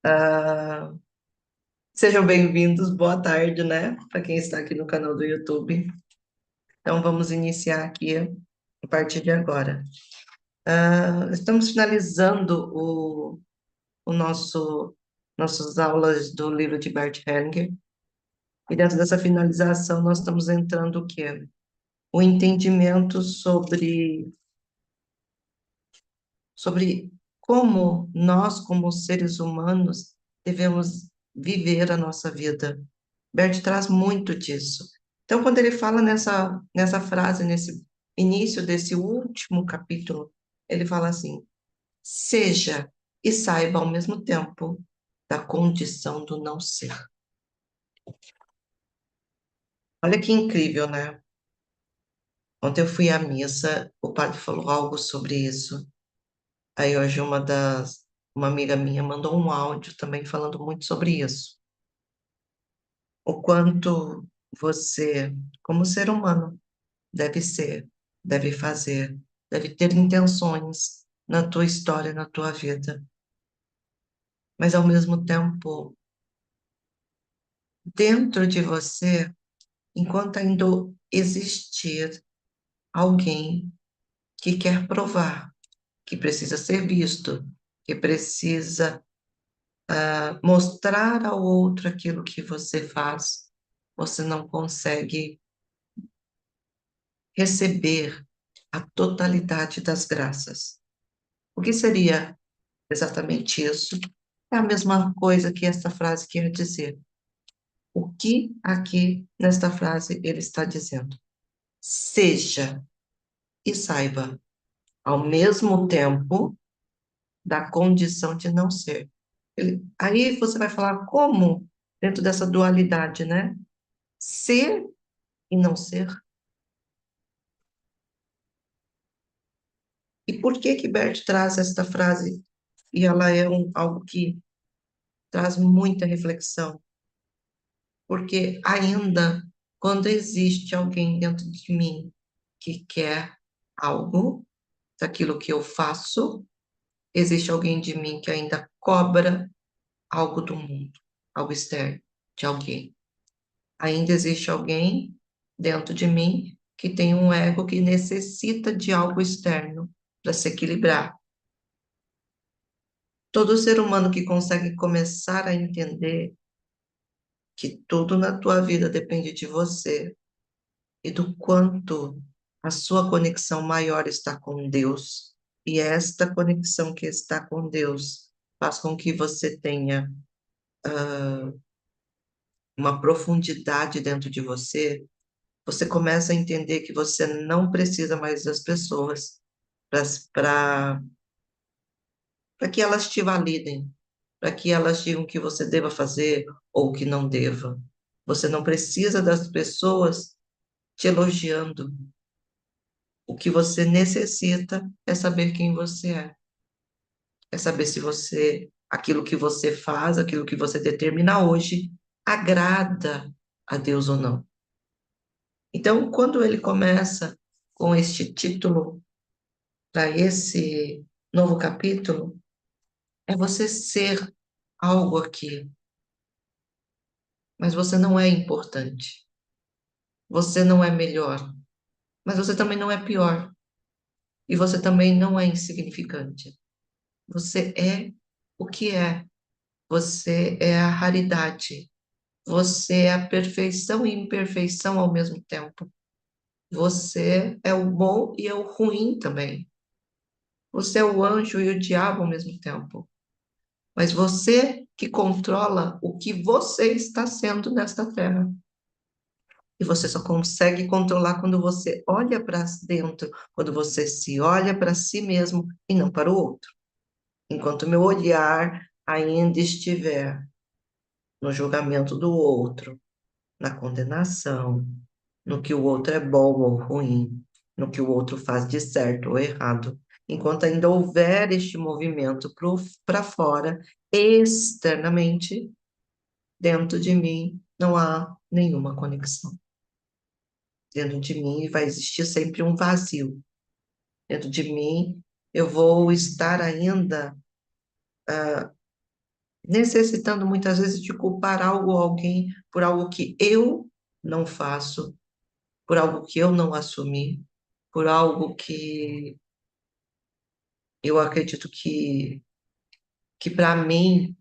Ah, sejam bem-vindos, boa tarde, né? Para quem está aqui no canal do YouTube. Então, vamos iniciar aqui a partir de agora. Estamos finalizando o nossas aulas do livro de Bert Hellinger. E dentro dessa finalização, nós estamos entrando o quê? O entendimento sobre como nós, como seres humanos, devemos viver a nossa vida. Bert traz muito disso. Então, quando ele fala nessa frase, nesse início desse último capítulo, ele fala assim: seja e saiba ao mesmo tempo da condição do não ser. Olha que incrível, né? Ontem eu fui à missa, o padre falou algo sobre isso. Aí hoje uma amiga minha mandou um áudio também falando muito sobre isso. O quanto você, como ser humano, deve ser, deve fazer, deve ter intenções na tua história, na tua vida. Mas, ao mesmo tempo, dentro de você, enquanto ainda existir alguém que quer provar, que precisa ser visto, que precisa mostrar ao outro aquilo que você faz, você não consegue receber a totalidade das graças. O que seria exatamente isso? É a mesma coisa que esta frase quer dizer. O que aqui nesta frase ele está dizendo? Seja e saiba, ao mesmo tempo, da condição de não ser. Aí você vai falar como, dentro dessa dualidade, né? Ser e não ser. E por que que Bert traz esta frase? E ela é algo que traz muita reflexão. Porque ainda, quando existe alguém dentro de mim que quer algo daquilo que eu faço, existe alguém de mim que ainda cobra algo do mundo, algo externo, de alguém. Ainda existe alguém dentro de mim que tem um ego que necessita de algo externo para se equilibrar. Todo ser humano que consegue começar a entender que tudo na tua vida depende de você e do quanto a sua conexão maior está com Deus, e esta conexão que está com Deus faz com que você tenha uma profundidade dentro de você, você começa a entender que você não precisa mais das pessoas para que elas te validem, para que elas digam o que você deva fazer ou o que não deva. Você não precisa das pessoas te elogiando. O que você necessita é saber quem você é saber se aquilo que você faz, aquilo que você determina hoje, agrada a Deus ou não. Então, quando ele começa com este título para esse novo capítulo, é você ser algo aqui, mas você não é importante. Você não é melhor, mas você também não é pior. E você também não é insignificante. Você é o que é. Você é a raridade. Você é a perfeição e imperfeição ao mesmo tempo. Você é o bom e é o ruim também. Você é o anjo e o diabo ao mesmo tempo. Mas você que controla o que você está sendo nesta terra. E você só consegue controlar quando você olha para dentro, quando você se olha para si mesmo e não para o outro. Enquanto o meu olhar ainda estiver no julgamento do outro, na condenação, no que o outro é bom ou ruim, no que o outro faz de certo ou errado. Enquanto ainda houver este movimento para fora, externamente, dentro de mim não há nenhuma conexão. Dentro de mim vai existir sempre um vazio. Dentro de mim eu vou estar ainda necessitando muitas vezes de culpar algo ou alguém por algo que eu não faço, por algo que eu não assumi, por algo que eu acredito que para mim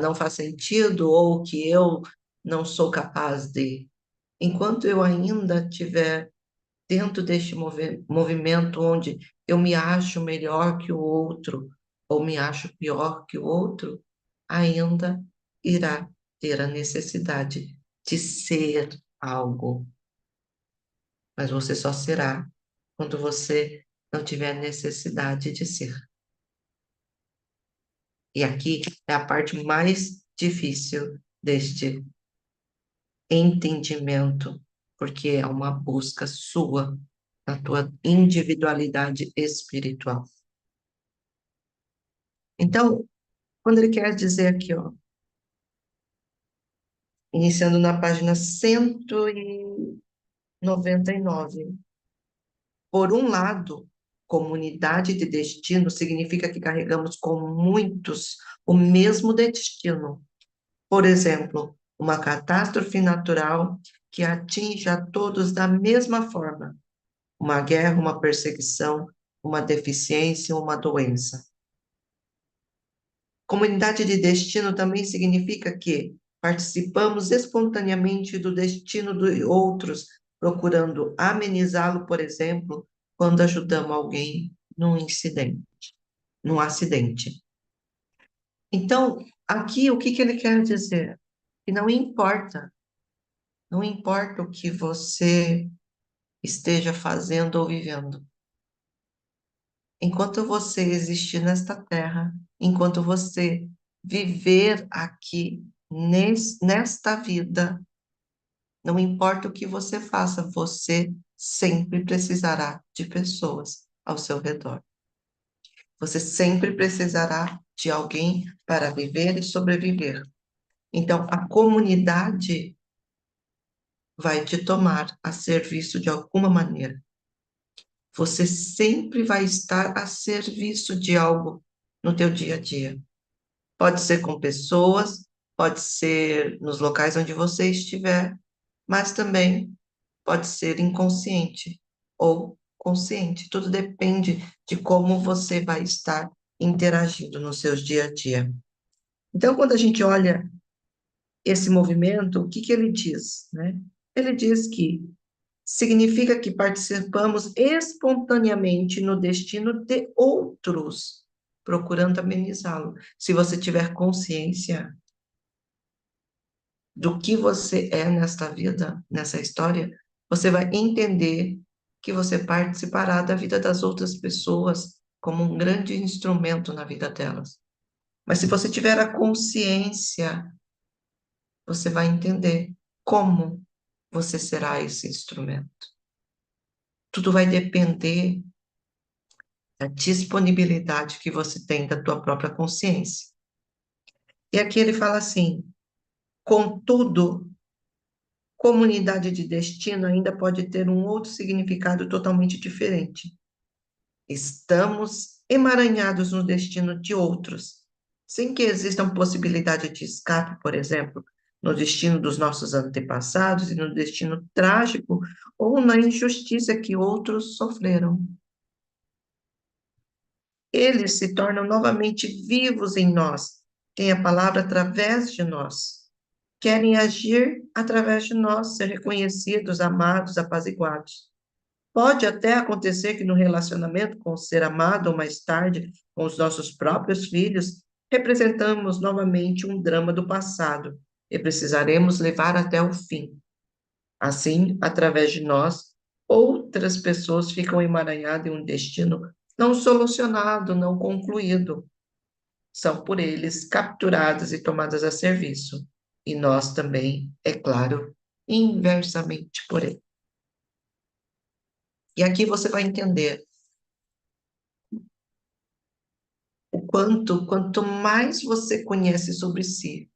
não faz sentido ou que eu não sou capaz de. Enquanto eu ainda estiver dentro deste movimento onde eu me acho melhor que o outro ou me acho pior que o outro, ainda irá ter a necessidade de ser algo, mas você só será quando você não tiver necessidade de ser. E aqui é a parte mais difícil deste entendimento, porque é uma busca sua na tua individualidade espiritual. Então, quando ele quer dizer aqui, ó, iniciando na página 199, por um lado, comunidade de destino significa que carregamos com muitos o mesmo destino. Por exemplo, uma catástrofe natural que atinge a todos da mesma forma, uma guerra, uma perseguição, uma deficiência, uma doença. Comunidade de destino também significa que participamos espontaneamente do destino de outros, procurando amenizá-lo, por exemplo, quando ajudamos alguém num acidente. Então, aqui o que que ele quer dizer? Que não importa o que você esteja fazendo ou vivendo. Enquanto você existir nesta terra, enquanto você viver aqui nesta vida, não importa o que você faça, você sempre precisará de pessoas ao seu redor. Você sempre precisará de alguém para viver e sobreviver. Então, a comunidade vai te tomar a serviço de alguma maneira. Você sempre vai estar a serviço de algo no teu dia a dia. Pode ser com pessoas, pode ser nos locais onde você estiver, mas também pode ser inconsciente ou consciente. Tudo depende de como você vai estar interagindo nos seus dia a dia. Então, quando a gente olha esse movimento, o que que ele diz, né? Ele diz que significa que participamos espontaneamente no destino de outros, procurando amenizá-lo. Se você tiver consciência do que você é nesta vida, nessa história, você vai entender que você participará da vida das outras pessoas como um grande instrumento na vida delas. Mas se você tiver a consciência, você vai entender como você será esse instrumento. Tudo vai depender da disponibilidade que você tem da tua própria consciência. E aqui ele fala assim: contudo, comunidade de destino ainda pode ter um outro significado totalmente diferente. Estamos emaranhados no destino de outros, sem que exista uma possibilidade de escape, por exemplo, no destino dos nossos antepassados e no destino trágico ou na injustiça que outros sofreram. Eles se tornam novamente vivos em nós, têm a palavra através de nós, querem agir através de nós, ser reconhecidos, amados, apaziguados. Pode até acontecer que no relacionamento com o ser amado ou mais tarde com os nossos próprios filhos, representamos novamente um drama do passado e precisaremos levar até o fim. Assim, através de nós, outras pessoas ficam emaranhadas em um destino não solucionado, não concluído. São por eles capturadas e tomadas a serviço. E nós também, é claro, inversamente por ele. E aqui você vai entender o quanto mais você conhece sobre si,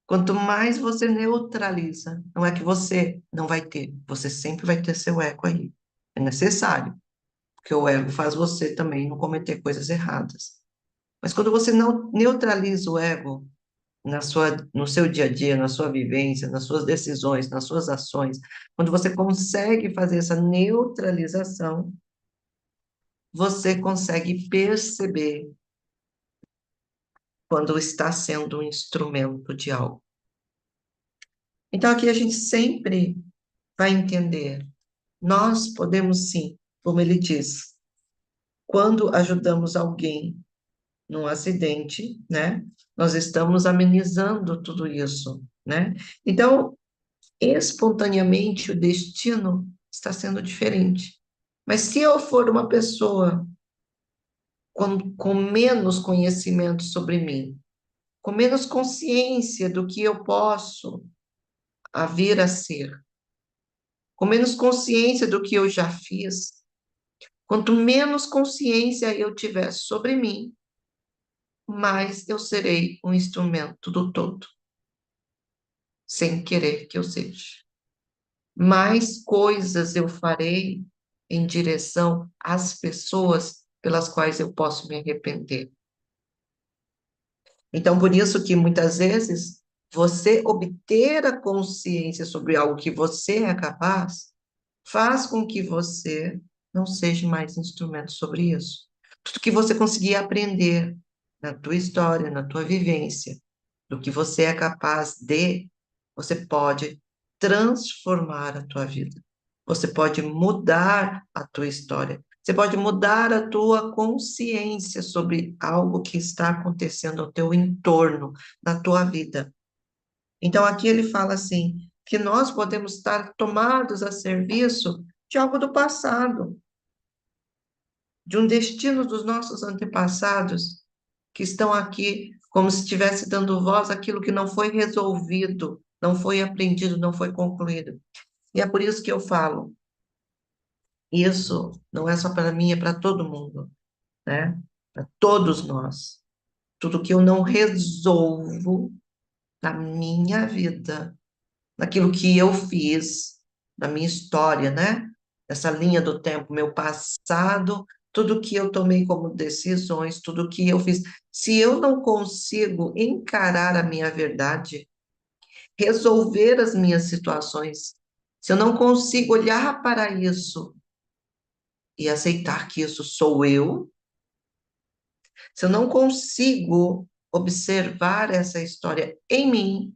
quanto mais você neutraliza, não é que você não vai ter, você sempre vai ter seu ego aí. É necessário, porque o ego faz você também não cometer coisas erradas. Mas quando você não neutraliza o ego no seu dia a dia, na sua vivência, nas suas decisões, nas suas ações, quando você consegue fazer essa neutralização, você consegue perceber quando está sendo um instrumento de algo. Então, aqui a gente sempre vai entender. Nós podemos sim, como ele diz, quando ajudamos alguém num acidente, né? Nós estamos amenizando tudo isso, né? Então, espontaneamente, o destino está sendo diferente. Mas se eu for uma pessoa com menos conhecimento sobre mim, com menos consciência do que eu posso a vir a ser, com menos consciência do que eu já fiz, quanto menos consciência eu tiver sobre mim, mais eu serei um instrumento do todo, sem querer que eu seja. Mais coisas eu farei em direção às pessoas pelas quais eu posso me arrepender. Então, por isso que muitas vezes você obter a consciência sobre algo que você é capaz, faz com que você não seja mais instrumento sobre isso. Tudo que você conseguir aprender na tua história, na tua vivência, do que você é capaz de, você pode transformar a tua vida. Você pode mudar a tua história. Você pode mudar a tua consciência sobre algo que está acontecendo ao teu entorno, na tua vida. Então, aqui ele fala assim, que nós podemos estar tomados a serviço de algo do passado, de um destino dos nossos antepassados, que estão aqui como se estivesse dando voz àquilo que não foi resolvido, não foi aprendido, não foi concluído. E é por isso que eu falo, isso não é só para mim, é para todo mundo, né? Para todos nós. Tudo que eu não resolvo na minha vida, naquilo que eu fiz, na minha história, né? Essa linha do tempo, meu passado, tudo que eu tomei como decisões, tudo que eu fiz. Se eu não consigo encarar a minha verdade, resolver as minhas situações, se eu não consigo olhar para isso e aceitar que isso sou eu, se eu não consigo observar essa história em mim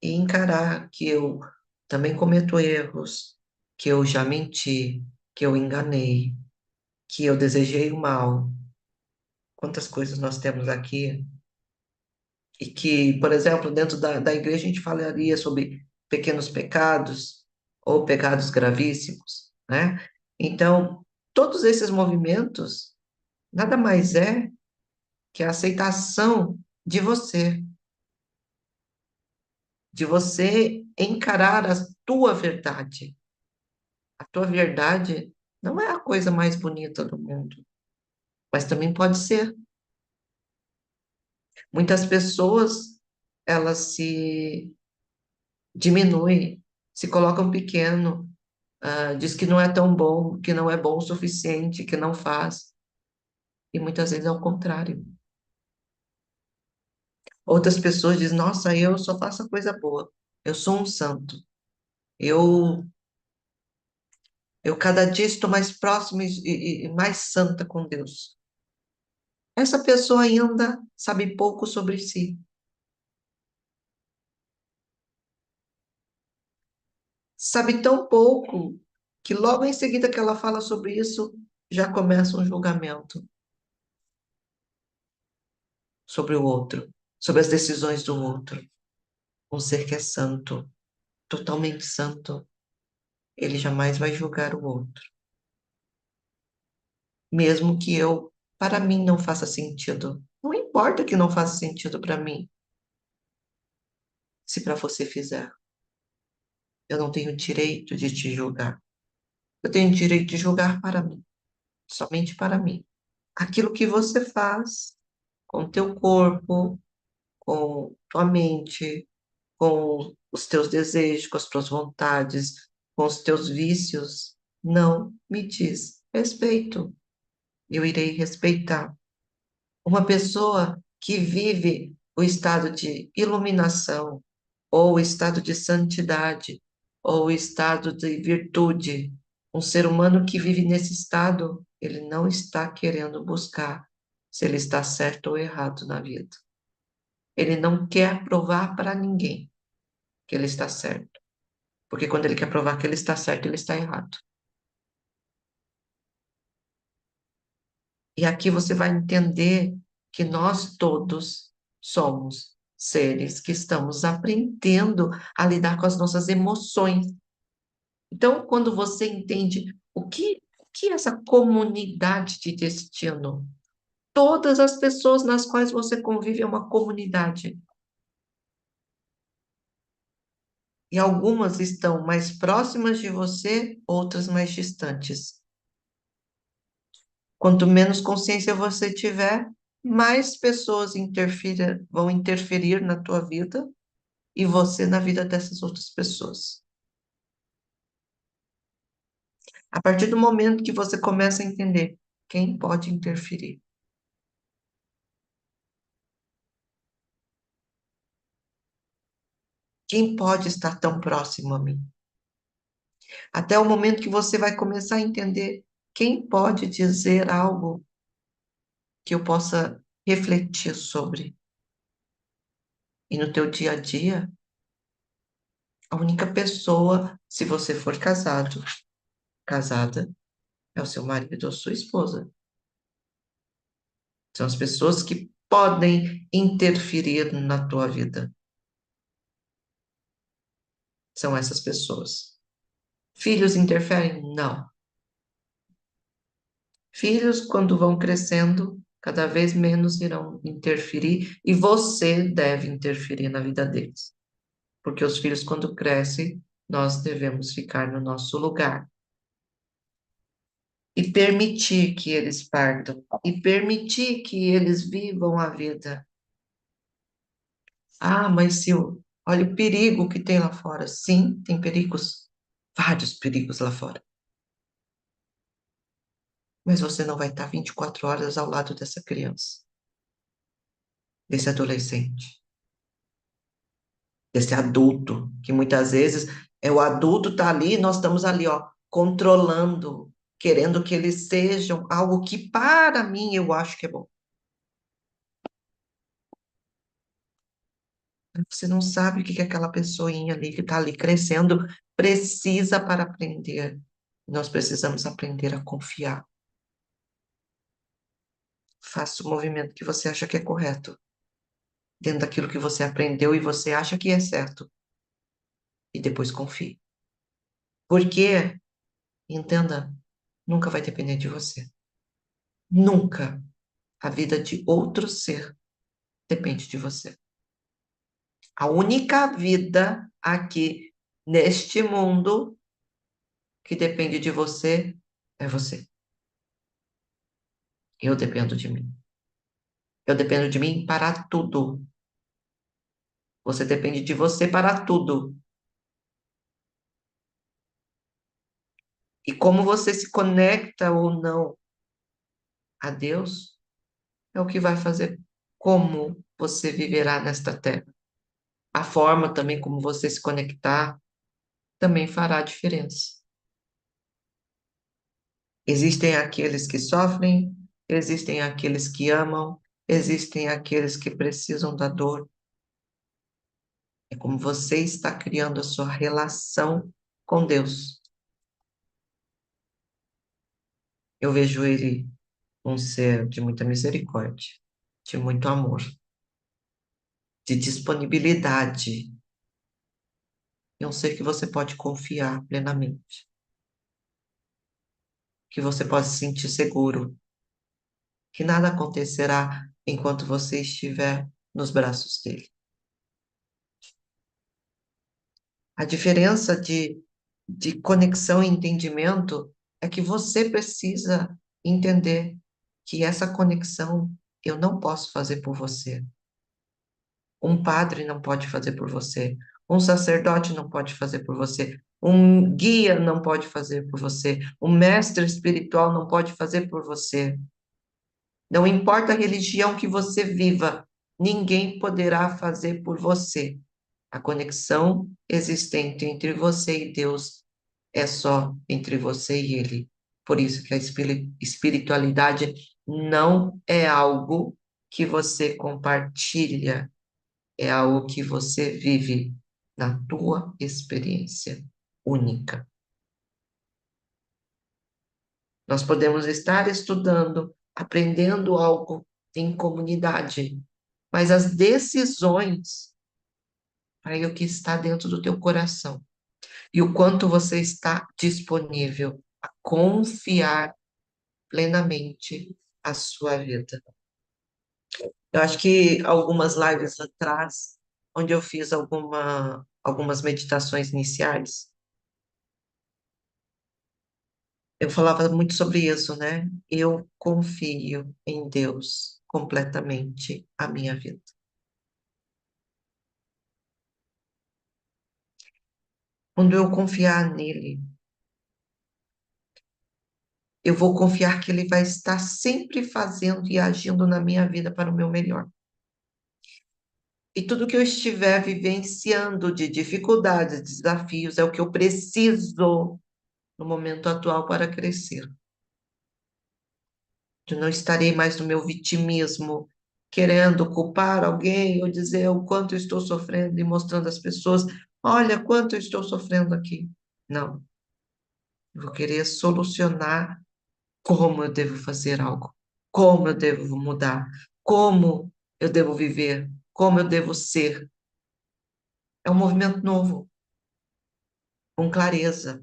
e encarar que eu também cometo erros, que eu já menti, que eu enganei, que eu desejei o mal. Quantas coisas nós temos aqui e que, por exemplo, dentro da igreja a gente falaria sobre pequenos pecados ou pecados gravíssimos, né? Então, todos esses movimentos nada mais é que a aceitação de você encarar a tua verdade. A tua verdade não é a coisa mais bonita do mundo, mas também pode ser. Muitas pessoas, elas se diminuem, se colocam pequeno, diz que não é tão bom, que não é bom o suficiente, que não faz. E muitas vezes é o contrário. Outras pessoas dizem, nossa, eu só faço coisa boa. Eu sou um santo. Eu, eu cada dia estou mais próximo e mais santa com Deus. Essa pessoa ainda sabe pouco sobre si. Sabe tão pouco que logo em seguida que ela fala sobre isso, já começa um julgamento sobre o outro, sobre as decisões do outro. Um ser que é santo, totalmente santo, ele jamais vai julgar o outro. Mesmo que eu, para mim, não faça sentido. Não importa que não faça sentido para mim, se para você fizer. Eu não tenho direito de te julgar. Eu tenho direito de julgar para mim, somente para mim. Aquilo que você faz com teu corpo, com tua mente, com os teus desejos, com as tuas vontades, com os teus vícios, não me diz respeito. Eu irei respeitar. Uma pessoa que vive o estado de iluminação, ou o estado de santidade, ou o estado de virtude, um ser humano que vive nesse estado, ele não está querendo buscar se ele está certo ou errado na vida. Ele não quer provar para ninguém que ele está certo, porque quando ele quer provar que ele está certo, ele está errado. E aqui você vai entender que nós todos somos seres que estamos aprendendo a lidar com as nossas emoções. Então, quando você entende o que é essa comunidade de destino, todas as pessoas nas quais você convive é uma comunidade. E algumas estão mais próximas de você, outras mais distantes. Quanto menos consciência você tiver, mais pessoas vão interferir na tua vida e você na vida dessas outras pessoas. A partir do momento que você começa a entender quem pode interferir, quem pode estar tão próximo a mim, até o momento que você vai começar a entender quem pode dizer algo que eu possa refletir sobre. E no teu dia a dia, a única pessoa, se você for casado, casada, é o seu marido ou sua esposa. São as pessoas que podem interferir na tua vida. São essas pessoas. Filhos interferem? Não. Filhos, quando vão crescendo, cada vez menos irão interferir e você deve interferir na vida deles. Porque os filhos, quando crescem, nós devemos ficar no nosso lugar e permitir que eles partam e permitir que eles vivam a vida. Ah, mas se eu, olha o perigo que tem lá fora. Sim, tem perigos, vários perigos lá fora. Mas você não vai estar 24 horas ao lado dessa criança, desse adolescente, desse adulto, que muitas vezes é o adulto tá ali, nós estamos ali, ó, controlando, querendo que eles sejam algo que para mim eu acho que é bom. Você não sabe o que que aquela pessoinha ali que está ali crescendo precisa para aprender. Nós precisamos aprender a confiar. Faça o movimento que você acha que é correto, dentro daquilo que você aprendeu e você acha que é certo, e depois confie. Porque, entenda, nunca vai depender de você. Nunca a vida de outro ser depende de você. A única vida aqui neste mundo que depende de você é você. Eu dependo de mim. Eu dependo de mim para tudo. Você depende de você para tudo. E como você se conecta ou não a Deus é o que vai fazer como você viverá nesta terra. A forma também como você se conectar também fará diferença. Existem aqueles que sofrem, existem aqueles que amam, existem aqueles que precisam da dor. É como você está criando a sua relação com Deus. Eu vejo Ele um ser de muita misericórdia, de muito amor, de disponibilidade. É um ser que você pode confiar plenamente, que você pode se sentir seguro, que nada acontecerá enquanto você estiver nos braços dele. A diferença de conexão e entendimento é que você precisa entender que essa conexão eu não posso fazer por você. Um padre não pode fazer por você. Um sacerdote não pode fazer por você. Um guia não pode fazer por você. Um mestre espiritual não pode fazer por você. Não importa a religião que você viva, ninguém poderá fazer por você. A conexão existente entre você e Deus é só entre você e Ele. Por isso que a espiritualidade não é algo que você compartilha, é algo que você vive na tua experiência única. Nós podemos estar estudando, aprendendo algo em comunidade, mas as decisões aí o que está dentro do teu coração e o quanto você está disponível a confiar plenamente a sua vida. Eu acho que algumas lives atrás, onde eu fiz algumas meditações iniciais, eu falava muito sobre isso, né? Eu confio em Deus completamente a minha vida. Quando eu confiar nele, eu vou confiar que ele vai estar sempre fazendo e agindo na minha vida para o meu melhor. E tudo que eu estiver vivenciando de dificuldades, desafios, é o que eu preciso no momento atual para crescer. Eu não estarei mais no meu vitimismo, querendo culpar alguém ou dizer o quanto eu estou sofrendo e mostrando às pessoas, olha quanto eu estou sofrendo aqui. Não, eu vou querer solucionar como eu devo fazer algo, como eu devo mudar, como eu devo viver, como eu devo ser. É um movimento novo, com clareza,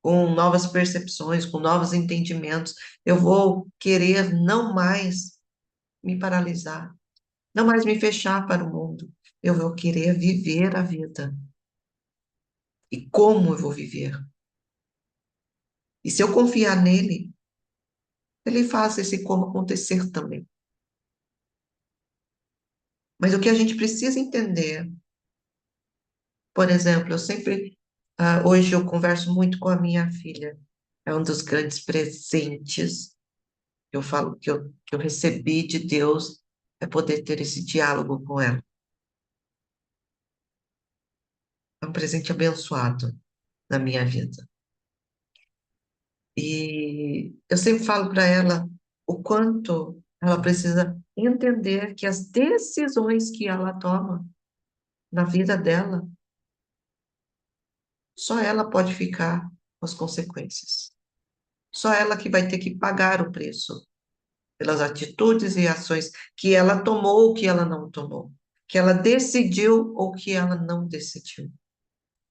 com novas percepções, com novos entendimentos. Eu vou querer não mais me paralisar, não mais me fechar para o mundo. Eu vou querer viver a vida. E como eu vou viver? E se eu confiar nele, ele faz esse como acontecer também. Mas o que a gente precisa entender, por exemplo, hoje eu converso muito com a minha filha. É um dos grandes presentes que eu falo que eu recebi de Deus é poder ter esse diálogo com ela. É um presente abençoado na minha vida. E eu sempre falo para ela o quanto ela precisa entender que as decisões que ela toma na vida dela, só ela pode ficar com as consequências. Só ela que vai ter que pagar o preço pelas atitudes e ações que ela tomou ou que ela não tomou, que ela decidiu ou que ela não decidiu.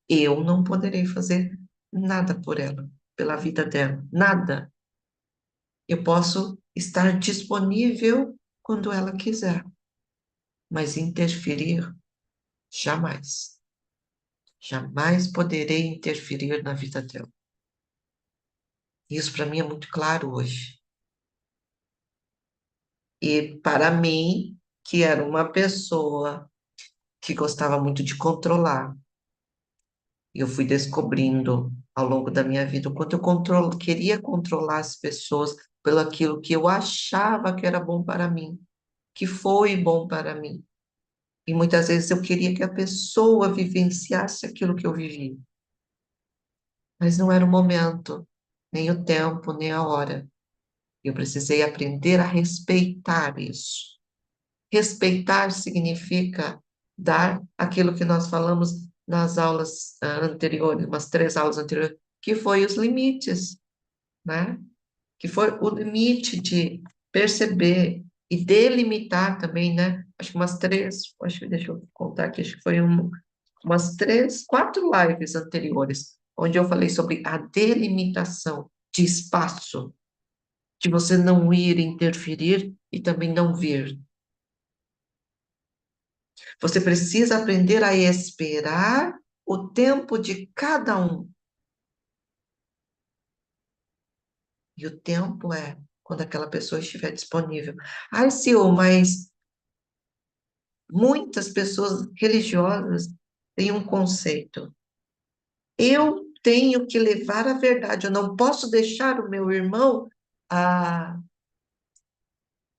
Eu não poderei fazer nada por ela, pela vida dela, nada. Eu posso estar disponível quando ela quiser, mas interferir, jamais. Jamais poderei interferir na vida dela. Isso para mim é muito claro hoje. E para mim, que era uma pessoa que gostava muito de controlar, eu fui descobrindo ao longo da minha vida o quanto queria controlar as pessoas pelo aquilo que eu achava que era bom para mim, que foi bom para mim. E muitas vezes eu queria que a pessoa vivenciasse aquilo que eu vivi, mas não era o momento, nem o tempo, nem a hora. Eu precisei aprender a respeitar isso. Respeitar significa dar aquilo que nós falamos nas aulas anteriores, umas 3 aulas anteriores, que foi os limites, né? Que foi o limite de perceber e delimitar também, né? Acho que deixa eu contar aqui, acho que foi umas 4 lives anteriores, onde eu falei sobre a delimitação de espaço, de você não ir interferir e também não vir. Você precisa aprender a esperar o tempo de cada um. E o tempo é quando aquela pessoa estiver disponível. Ai, senhor, mas muitas pessoas religiosas têm um conceito. Eu tenho que levar a verdade, eu não posso deixar o meu irmão ah,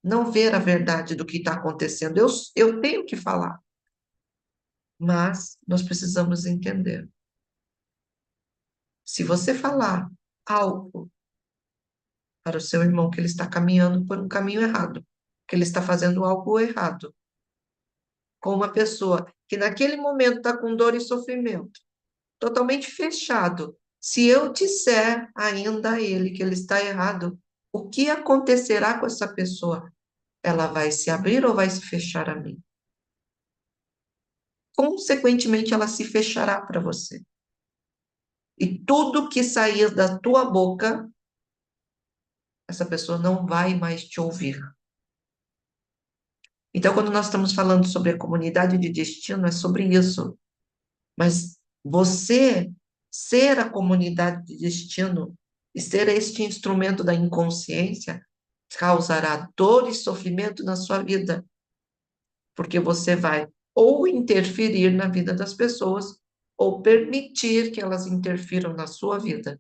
não ver a verdade do que está acontecendo. Eu tenho que falar, mas nós precisamos entender. Se você falar algo para o seu irmão que ele está caminhando por um caminho errado, que ele está fazendo algo errado, com uma pessoa que naquele momento está com dor e sofrimento, totalmente fechado, se eu disser ainda a ele que ele está errado, o que acontecerá com essa pessoa? Ela vai se abrir ou vai se fechar a mim? Consequentemente, ela se fechará para você. E tudo que sair da tua boca, essa pessoa não vai mais te ouvir. Então, quando nós estamos falando sobre a comunidade de destino, é sobre isso. Mas você ser a comunidade de destino e ser este instrumento da inconsciência causará dor e sofrimento na sua vida, porque você vai ou interferir na vida das pessoas ou permitir que elas interfiram na sua vida.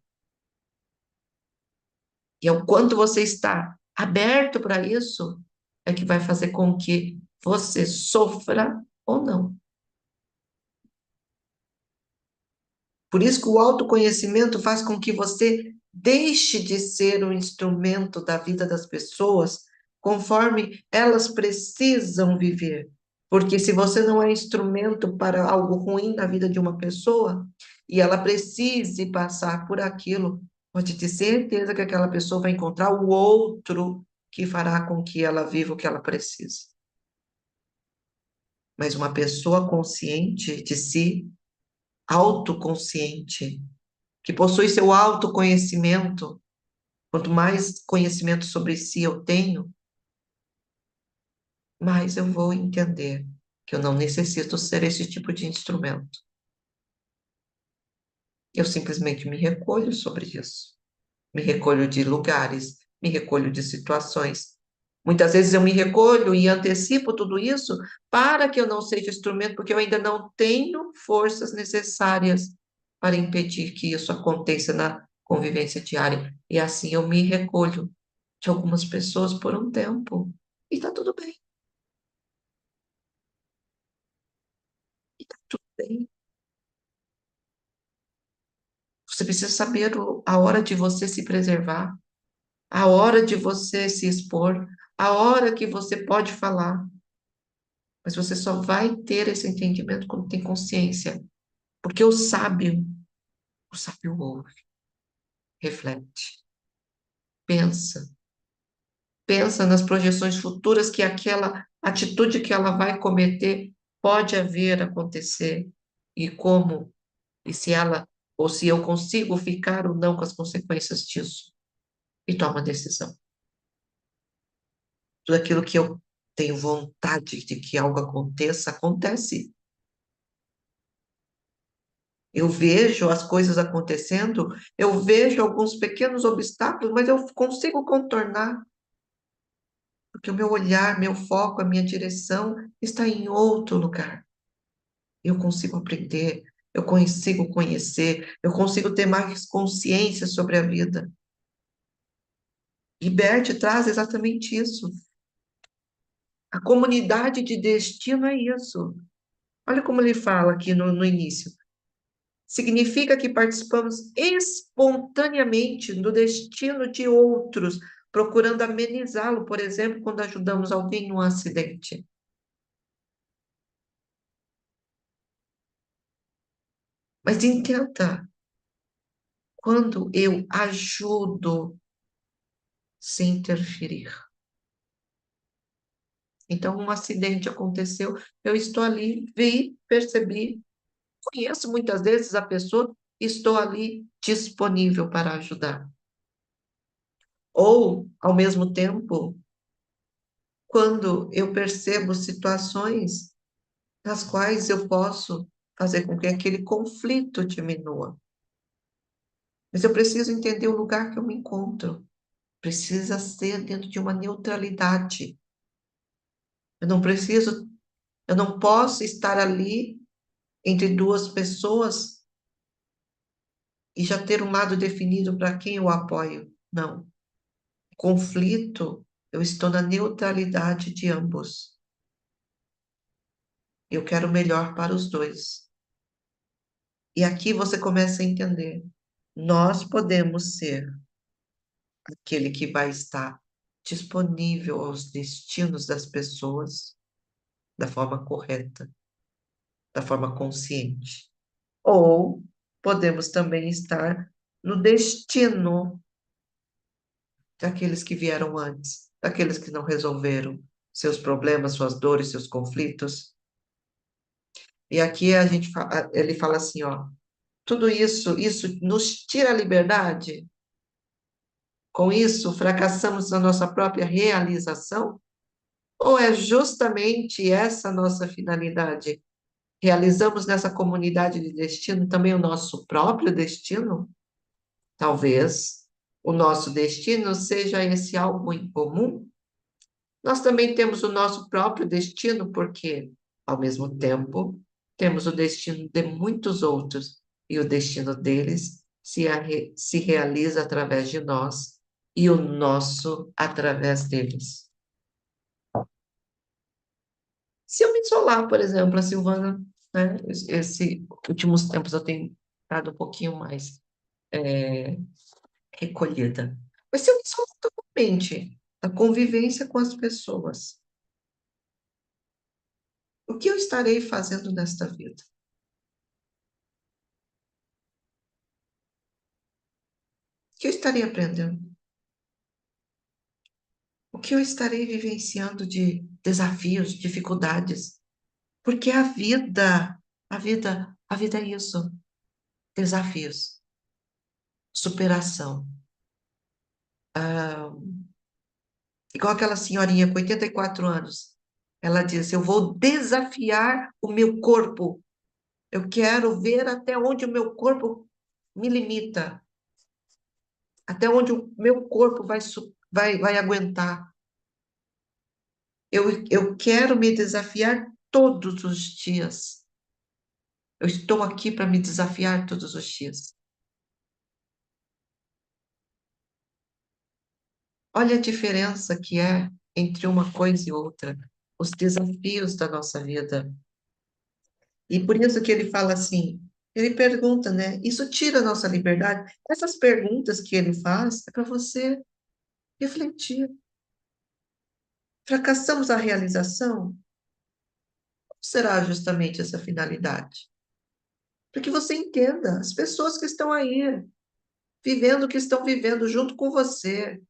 E é o quanto você está aberto para isso é que vai fazer com que você sofra ou não. Por isso que o autoconhecimento faz com que você deixe de ser um instrumento da vida das pessoas conforme elas precisam viver. Porque se você não é instrumento para algo ruim na vida de uma pessoa e ela precise passar por aquilo, pode ter certeza que aquela pessoa vai encontrar o outro que fará com que ela viva o que ela precisa. Mas uma pessoa consciente de si, autoconsciente, que possui seu autoconhecimento, quanto mais conhecimento sobre si eu tenho, mais eu vou entender que eu não necessito ser esse tipo de instrumento. Eu simplesmente me recolho sobre isso. Me recolho de lugares, me recolho de situações. Muitas vezes eu me recolho e antecipo tudo isso para que eu não seja instrumento, porque eu ainda não tenho forças necessárias para impedir que isso aconteça na convivência diária. E assim eu me recolho de algumas pessoas por um tempo. E tá tudo bem, e tá tudo bem. Você precisa saber a hora de você se preservar, a hora de você se expor, a hora que você pode falar. Mas você só vai ter esse entendimento quando tem consciência. Porque o sábio ouve, reflete, pensa, pensa nas projeções futuras que aquela atitude que ela vai cometer pode haver acontecer e como, e se ela, ou se eu consigo ficar ou não com as consequências disso, e toma a decisão. Tudo aquilo que eu tenho vontade de que algo aconteça, acontece. Eu vejo as coisas acontecendo, eu vejo alguns pequenos obstáculos, mas eu consigo contornar, porque o meu olhar, meu foco, a minha direção está em outro lugar. Eu consigo aprender, eu consigo conhecer, eu consigo ter mais consciência sobre a vida. E Bert traz exatamente isso. A comunidade de destino é isso. Olha como ele fala aqui no início. Significa que participamos espontaneamente do destino de outros, procurando amenizá-lo, por exemplo, quando ajudamos alguém num acidente. Mas entenda, quando eu ajudo sem interferir. Então, um acidente aconteceu, eu estou ali, vi, percebi, conheço muitas vezes a pessoa, estou ali disponível para ajudar. Ou, ao mesmo tempo, quando eu percebo situações nas quais eu posso fazer com que aquele conflito diminua. Mas eu preciso entender o lugar que eu me encontro. Precisa ser dentro de uma neutralidade. Eu não posso estar ali entre duas pessoas e já ter um lado definido para quem eu apoio. Não. Conflito Eu estou na neutralidade de ambos. Eu quero o melhor para os dois. E aqui você começa a entender. Nós podemos ser aquele que vai estar disponível aos destinos das pessoas da forma correta, da forma consciente. Ou podemos também estar no destino daqueles que vieram antes, daqueles que não resolveram seus problemas, suas dores, seus conflitos. E aqui ele fala assim, ó, tudo isso nos tira a liberdade. Com isso, fracassamos na nossa própria realização? Ou é justamente essa nossa finalidade? Realizamos nessa comunidade de destino também o nosso próprio destino? Talvez o nosso destino seja esse algo em comum. Nós também temos o nosso próprio destino, porque, ao mesmo tempo, temos o destino de muitos outros, e o destino deles se realiza através de nós, e o nosso através deles. Se eu me isolar, por exemplo, a Silvana, né, esses últimos tempos eu tenho estado um pouquinho mais recolhida. Mas se eu me isolar totalmente da convivência com as pessoas, o que eu estarei fazendo nesta vida? O que eu estarei aprendendo? O que eu estarei vivenciando de desafios, dificuldades? Porque a vida é isso, desafios, superação. Ah, igual aquela senhorinha com 84 anos. Ela disse: Eu vou desafiar o meu corpo. Eu quero ver até onde o meu corpo me limita, até onde o meu corpo vai aguentar. Eu quero me desafiar todos os dias. Eu estou aqui para me desafiar todos os dias. Olha a diferença que é entre uma coisa e outra, os desafios da nossa vida. E por isso que ele fala assim, ele pergunta, né? Isso tira a nossa liberdade? Essas perguntas que ele faz é para você refletir. Fracassamos a realização? Qual será justamente essa finalidade? Para que você entenda as pessoas que estão aí, vivendo o que estão vivendo junto com você,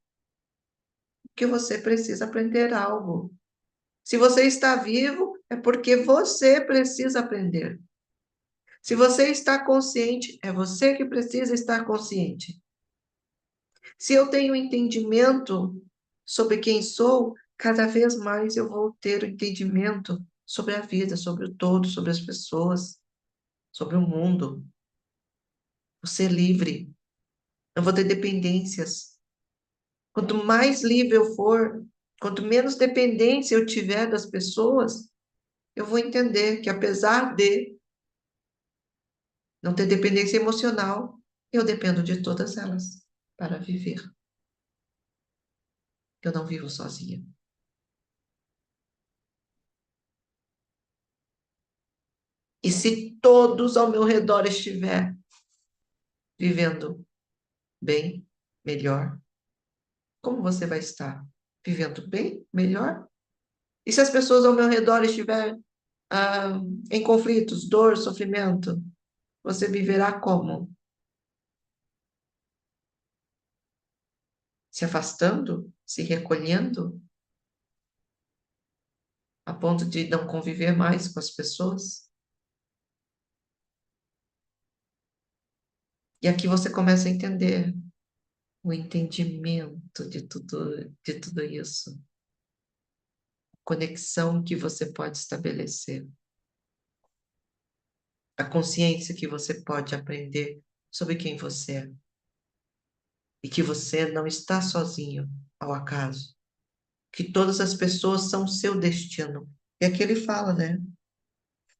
que você precisa aprender algo. Se você está vivo, é porque você precisa aprender. Se você está consciente, é você que precisa estar consciente. Se eu tenho entendimento sobre quem sou, cada vez mais eu vou ter o entendimento sobre a vida, sobre o todo, sobre as pessoas, sobre o mundo. Vou ser livre, não vou ter dependências. Quanto mais livre eu for, quanto menos dependência eu tiver das pessoas, eu vou entender que apesar de não ter dependência emocional, eu dependo de todas elas para viver. Eu não vivo sozinha. E se todos ao meu redor estiver vivendo bem, melhor, como você vai estar? Vivendo bem, melhor? E se as pessoas ao meu redor estiverem em conflitos, dor, sofrimento, você viverá como? Se afastando? Se recolhendo? A ponto de não conviver mais com as pessoas? E aqui você começa a entender o entendimento de tudo isso, conexão que você pode estabelecer, a consciência que você pode aprender sobre quem você é e que você não está sozinho ao acaso, que todas as pessoas são seu destino. E aqui ele fala, né?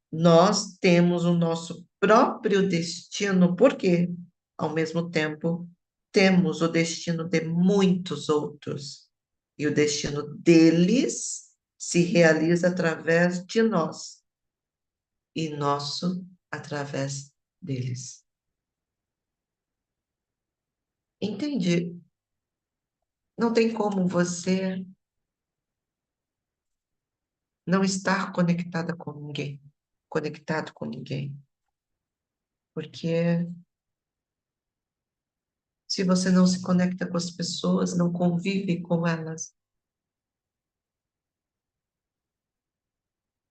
Nós temos o nosso próprio destino, porque, ao mesmo tempo, temos o destino de muitos outros. E o destino deles se realiza através de nós e nosso através deles. Entende? Não tem como você não estar conectada com ninguém, conectado com ninguém. Porque se você não se conecta com as pessoas, não convive com elas,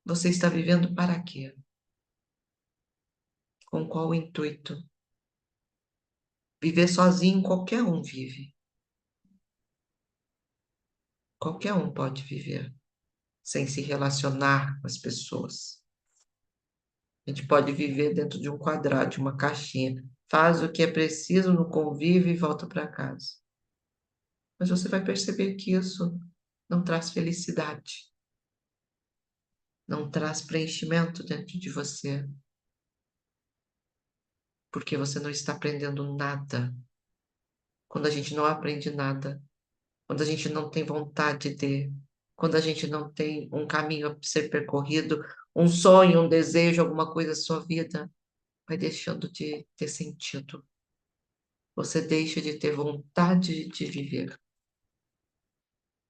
você está vivendo para quê? Com qual intuito? Viver sozinho, qualquer um vive. Qualquer um pode viver sem se relacionar com as pessoas. A gente pode viver dentro de um quadrado, de uma caixinha. Faz o que é preciso no convívio e volta para casa. Mas você vai perceber que isso não traz felicidade, não traz preenchimento dentro de você, porque você não está aprendendo nada. Quando a gente não aprende nada, quando a gente não tem vontade de, quando a gente não tem um caminho a ser percorrido, um sonho, um desejo, alguma coisa na sua vida, vai deixando de ter sentido. Você deixa de ter vontade de viver.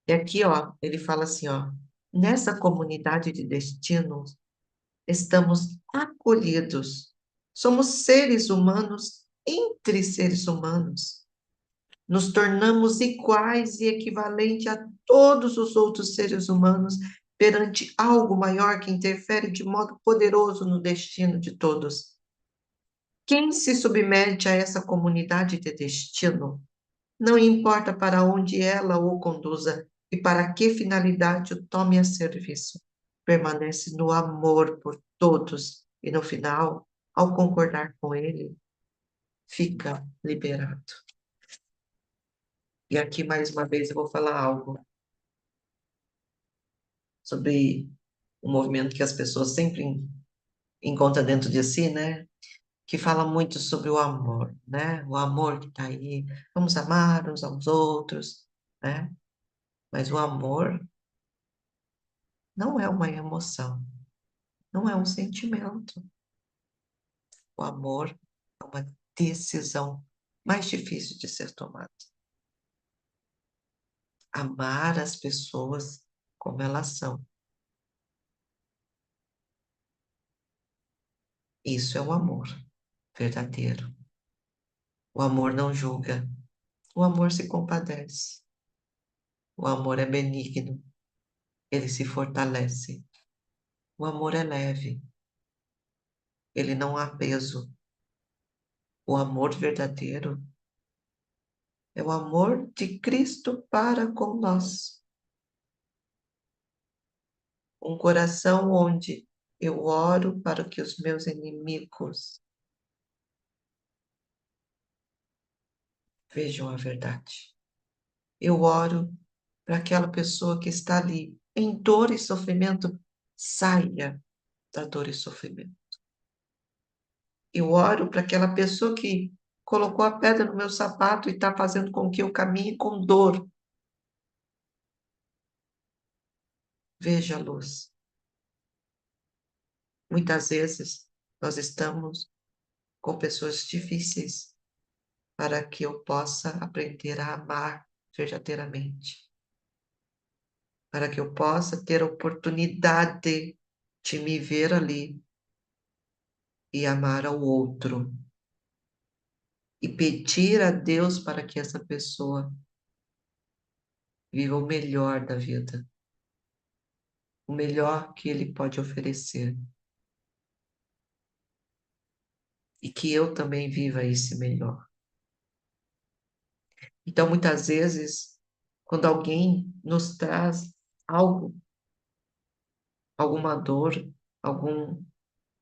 E aqui, ó, ele fala assim, ó, nessa comunidade de destinos, estamos acolhidos. Somos seres humanos entre seres humanos. Nos tornamos iguais e equivalentes a todos os outros seres humanos perante algo maior que interfere de modo poderoso no destino de todos. Quem se submete a essa comunidade de destino, não importa para onde ela o conduza e para que finalidade o tome a serviço, permanece no amor por todos e, no final, ao concordar com ele, fica liberado. E aqui, mais uma vez, eu vou falar algo sobre um movimento que as pessoas sempre encontram dentro de si, né? Que fala muito sobre o amor, né? O amor que está aí. Vamos amar uns aos outros, né? Mas o amor não é uma emoção, não é um sentimento. O amor é uma decisão mais difícil de ser tomada. Amar as pessoas como elas são. Isso é o amor verdadeiro. O amor não julga. O amor se compadece. O amor é benigno. Ele se fortalece. O amor é leve. Ele não há peso. O amor verdadeiro é o amor de Cristo para com nós. Um coração onde eu oro para que os meus inimigos vejam a verdade. Eu oro para aquela pessoa que está ali em dor e sofrimento, saia da dor e sofrimento. Eu oro para aquela pessoa que colocou a pedra no meu sapato e está fazendo com que eu caminhe com dor. Veja a luz. Muitas vezes nós estamos com pessoas difíceis para que eu possa aprender a amar verdadeiramente, para que eu possa ter a oportunidade de me ver ali e amar ao outro e pedir a Deus para que essa pessoa viva o melhor da vida, o melhor que ele pode oferecer e que eu também viva esse melhor. Então, muitas vezes, quando alguém nos traz algo, alguma dor, algum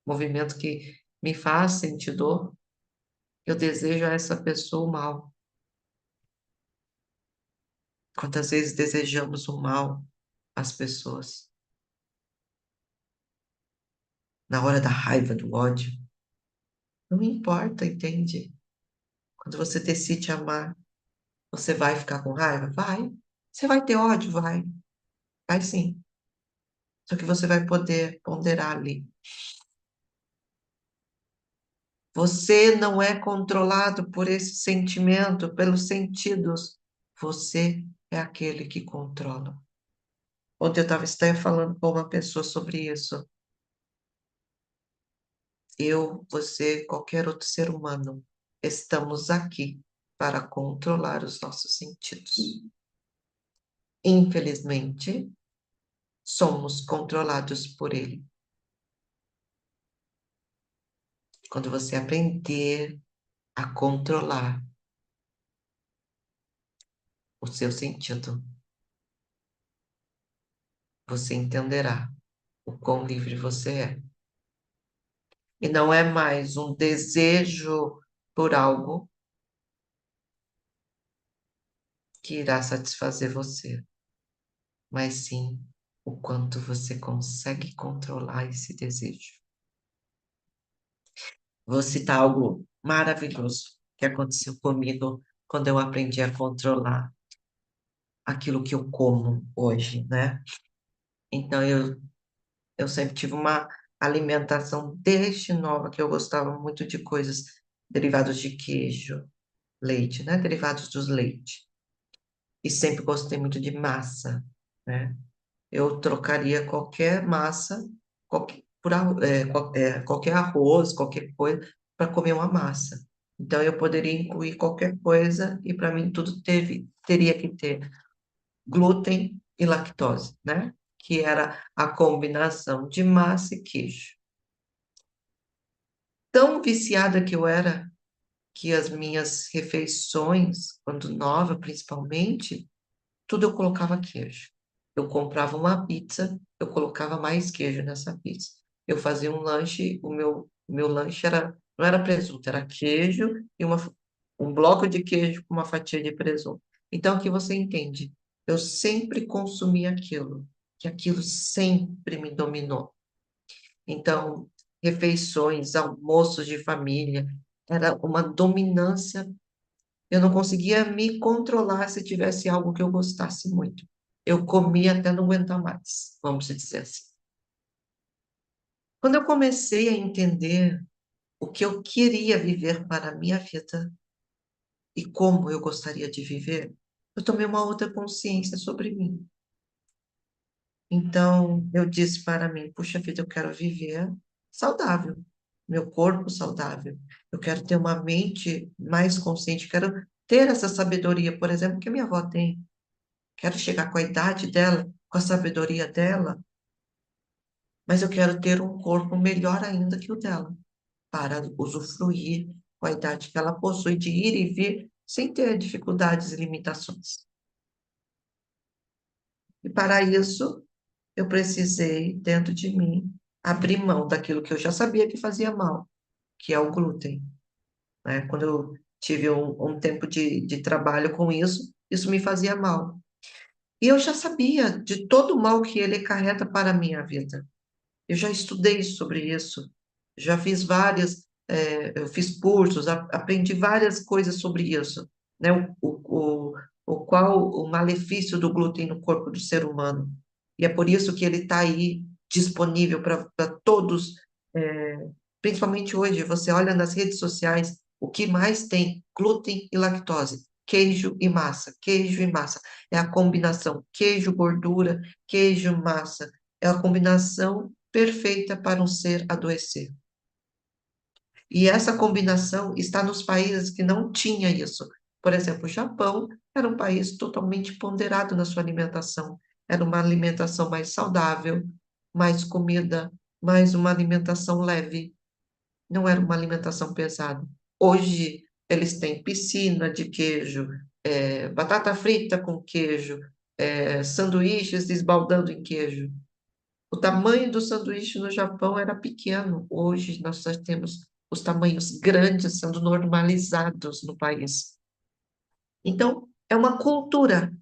movimento que me faz sentir dor, eu desejo a essa pessoa o mal. Quantas vezes desejamos o mal às pessoas? Na hora da raiva, do ódio. Não importa, entende? Quando você decide amar, você vai ficar com raiva? Vai. Você vai ter ódio? Vai sim. Só que você vai poder ponderar ali. Você não é controlado por esse sentimento, pelos sentidos. Você é aquele que controla. Ontem eu estava até falando com uma pessoa sobre isso. Eu, você, qualquer outro ser humano, estamos aqui para controlar os nossos sentidos. Infelizmente, somos controlados por ele. Quando você aprender a controlar o seu sentido, você entenderá o quão livre você é. E não é mais um desejo por algo que irá satisfazer você, mas sim o quanto você consegue controlar esse desejo. Vou citar algo maravilhoso que aconteceu comigo quando eu aprendi a controlar aquilo que eu como hoje, né? Então, eu sempre tive uma alimentação desde nova, que eu gostava muito de coisas derivadas de queijo, leite, né? Derivados dos leite. E sempre gostei muito de massa, né? Eu trocaria qualquer massa, qualquer arroz, qualquer coisa, para comer uma massa. Então, eu poderia incluir qualquer coisa e, para mim, tudo teria que ter glúten e lactose, né? Que era a combinação de massa e queijo. Tão viciada que eu era que as minhas refeições, quando nova principalmente, tudo eu colocava queijo. Eu comprava uma pizza, eu colocava mais queijo nessa pizza. Eu fazia um lanche, o meu lanche não era presunto, era queijo e um bloco de queijo com uma fatia de presunto. Então, aqui você entende. Eu sempre consumi aquilo, que aquilo sempre me dominou. Então, refeições, almoços de família, era uma dominância. Eu não conseguia me controlar se tivesse algo que eu gostasse muito. Eu comia até não aguentar mais, vamos dizer assim. Quando eu comecei a entender o que eu queria viver para a minha vida e como eu gostaria de viver, eu tomei uma outra consciência sobre mim. Então, eu disse para mim: puxa vida, eu quero viver saudável, meu corpo saudável. Eu quero ter uma mente mais consciente, quero ter essa sabedoria, por exemplo, que a minha avó tem. Quero chegar com a idade dela, com a sabedoria dela, mas eu quero ter um corpo melhor ainda que o dela, para usufruir com a idade que ela possui de ir e vir sem ter dificuldades e limitações. E para isso, eu precisei, dentro de mim, abrir mão daquilo que eu já sabia que fazia mal, que é o glúten, né? Quando eu tive um tempo de trabalho com isso me fazia mal. E eu já sabia de todo o mal que ele acarreta para a minha vida. Eu já estudei sobre isso, já fiz eu fiz cursos, aprendi várias coisas sobre isso, né? O malefício do glúten no corpo do ser humano. E é por isso que ele está aí disponível para todos, principalmente hoje, você olha nas redes sociais, o que mais tem? Glúten e lactose, queijo e massa, queijo e massa. É a combinação queijo, gordura, queijo, massa. É a combinação perfeita para um ser adoecer. E essa combinação está nos países que não tinha isso. Por exemplo, o Japão era um país totalmente ponderado na sua alimentação. Era uma alimentação mais saudável, mais comida, mais uma alimentação leve. Não era uma alimentação pesada. Hoje, eles têm piscina de queijo, batata frita com queijo, sanduíches desbaldando em queijo. O tamanho do sanduíche no Japão era pequeno. Hoje, nós só temos os tamanhos grandes sendo normalizados no país. Então, é uma cultura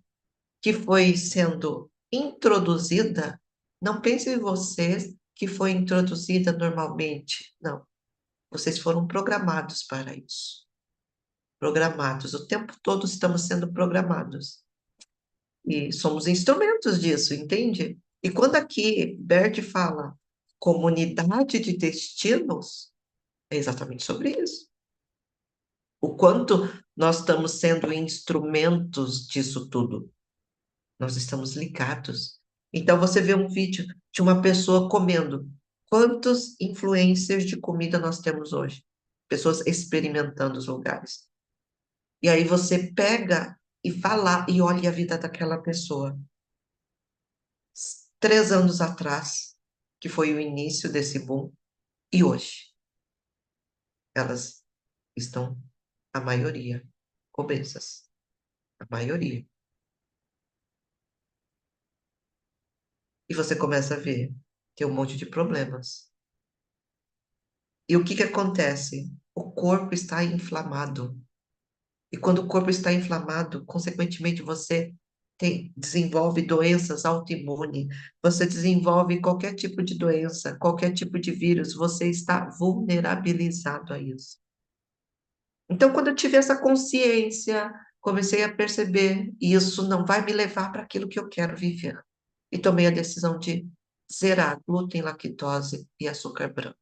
que foi sendo introduzida. Não pense em vocês que foi introduzida normalmente. Não. Vocês foram programados para isso. Programados. O tempo todo estamos sendo programados. E somos instrumentos disso, entende? E quando aqui Bert fala comunidade de destinos, é exatamente sobre isso. O quanto nós estamos sendo instrumentos disso tudo. Nós estamos ligados. Então, você vê um vídeo de uma pessoa comendo. Quantos influencers de comida nós temos hoje? Pessoas experimentando os lugares. E aí você pega e vai lá e olha a vida daquela pessoa. 3 anos atrás, que foi o início desse boom, e hoje, elas estão, a maioria, obesas. A maioria. E você começa a ver, tem um monte de problemas. E o que que acontece? O corpo está inflamado. E quando o corpo está inflamado, consequentemente você desenvolve doenças autoimunes, você desenvolve qualquer tipo de doença, qualquer tipo de vírus, você está vulnerabilizado a isso. Então, quando eu tive essa consciência, comecei a perceber, isso não vai me levar para aquilo que eu quero viver. E tomei a decisão de zerar glúten, lactose e açúcar branco.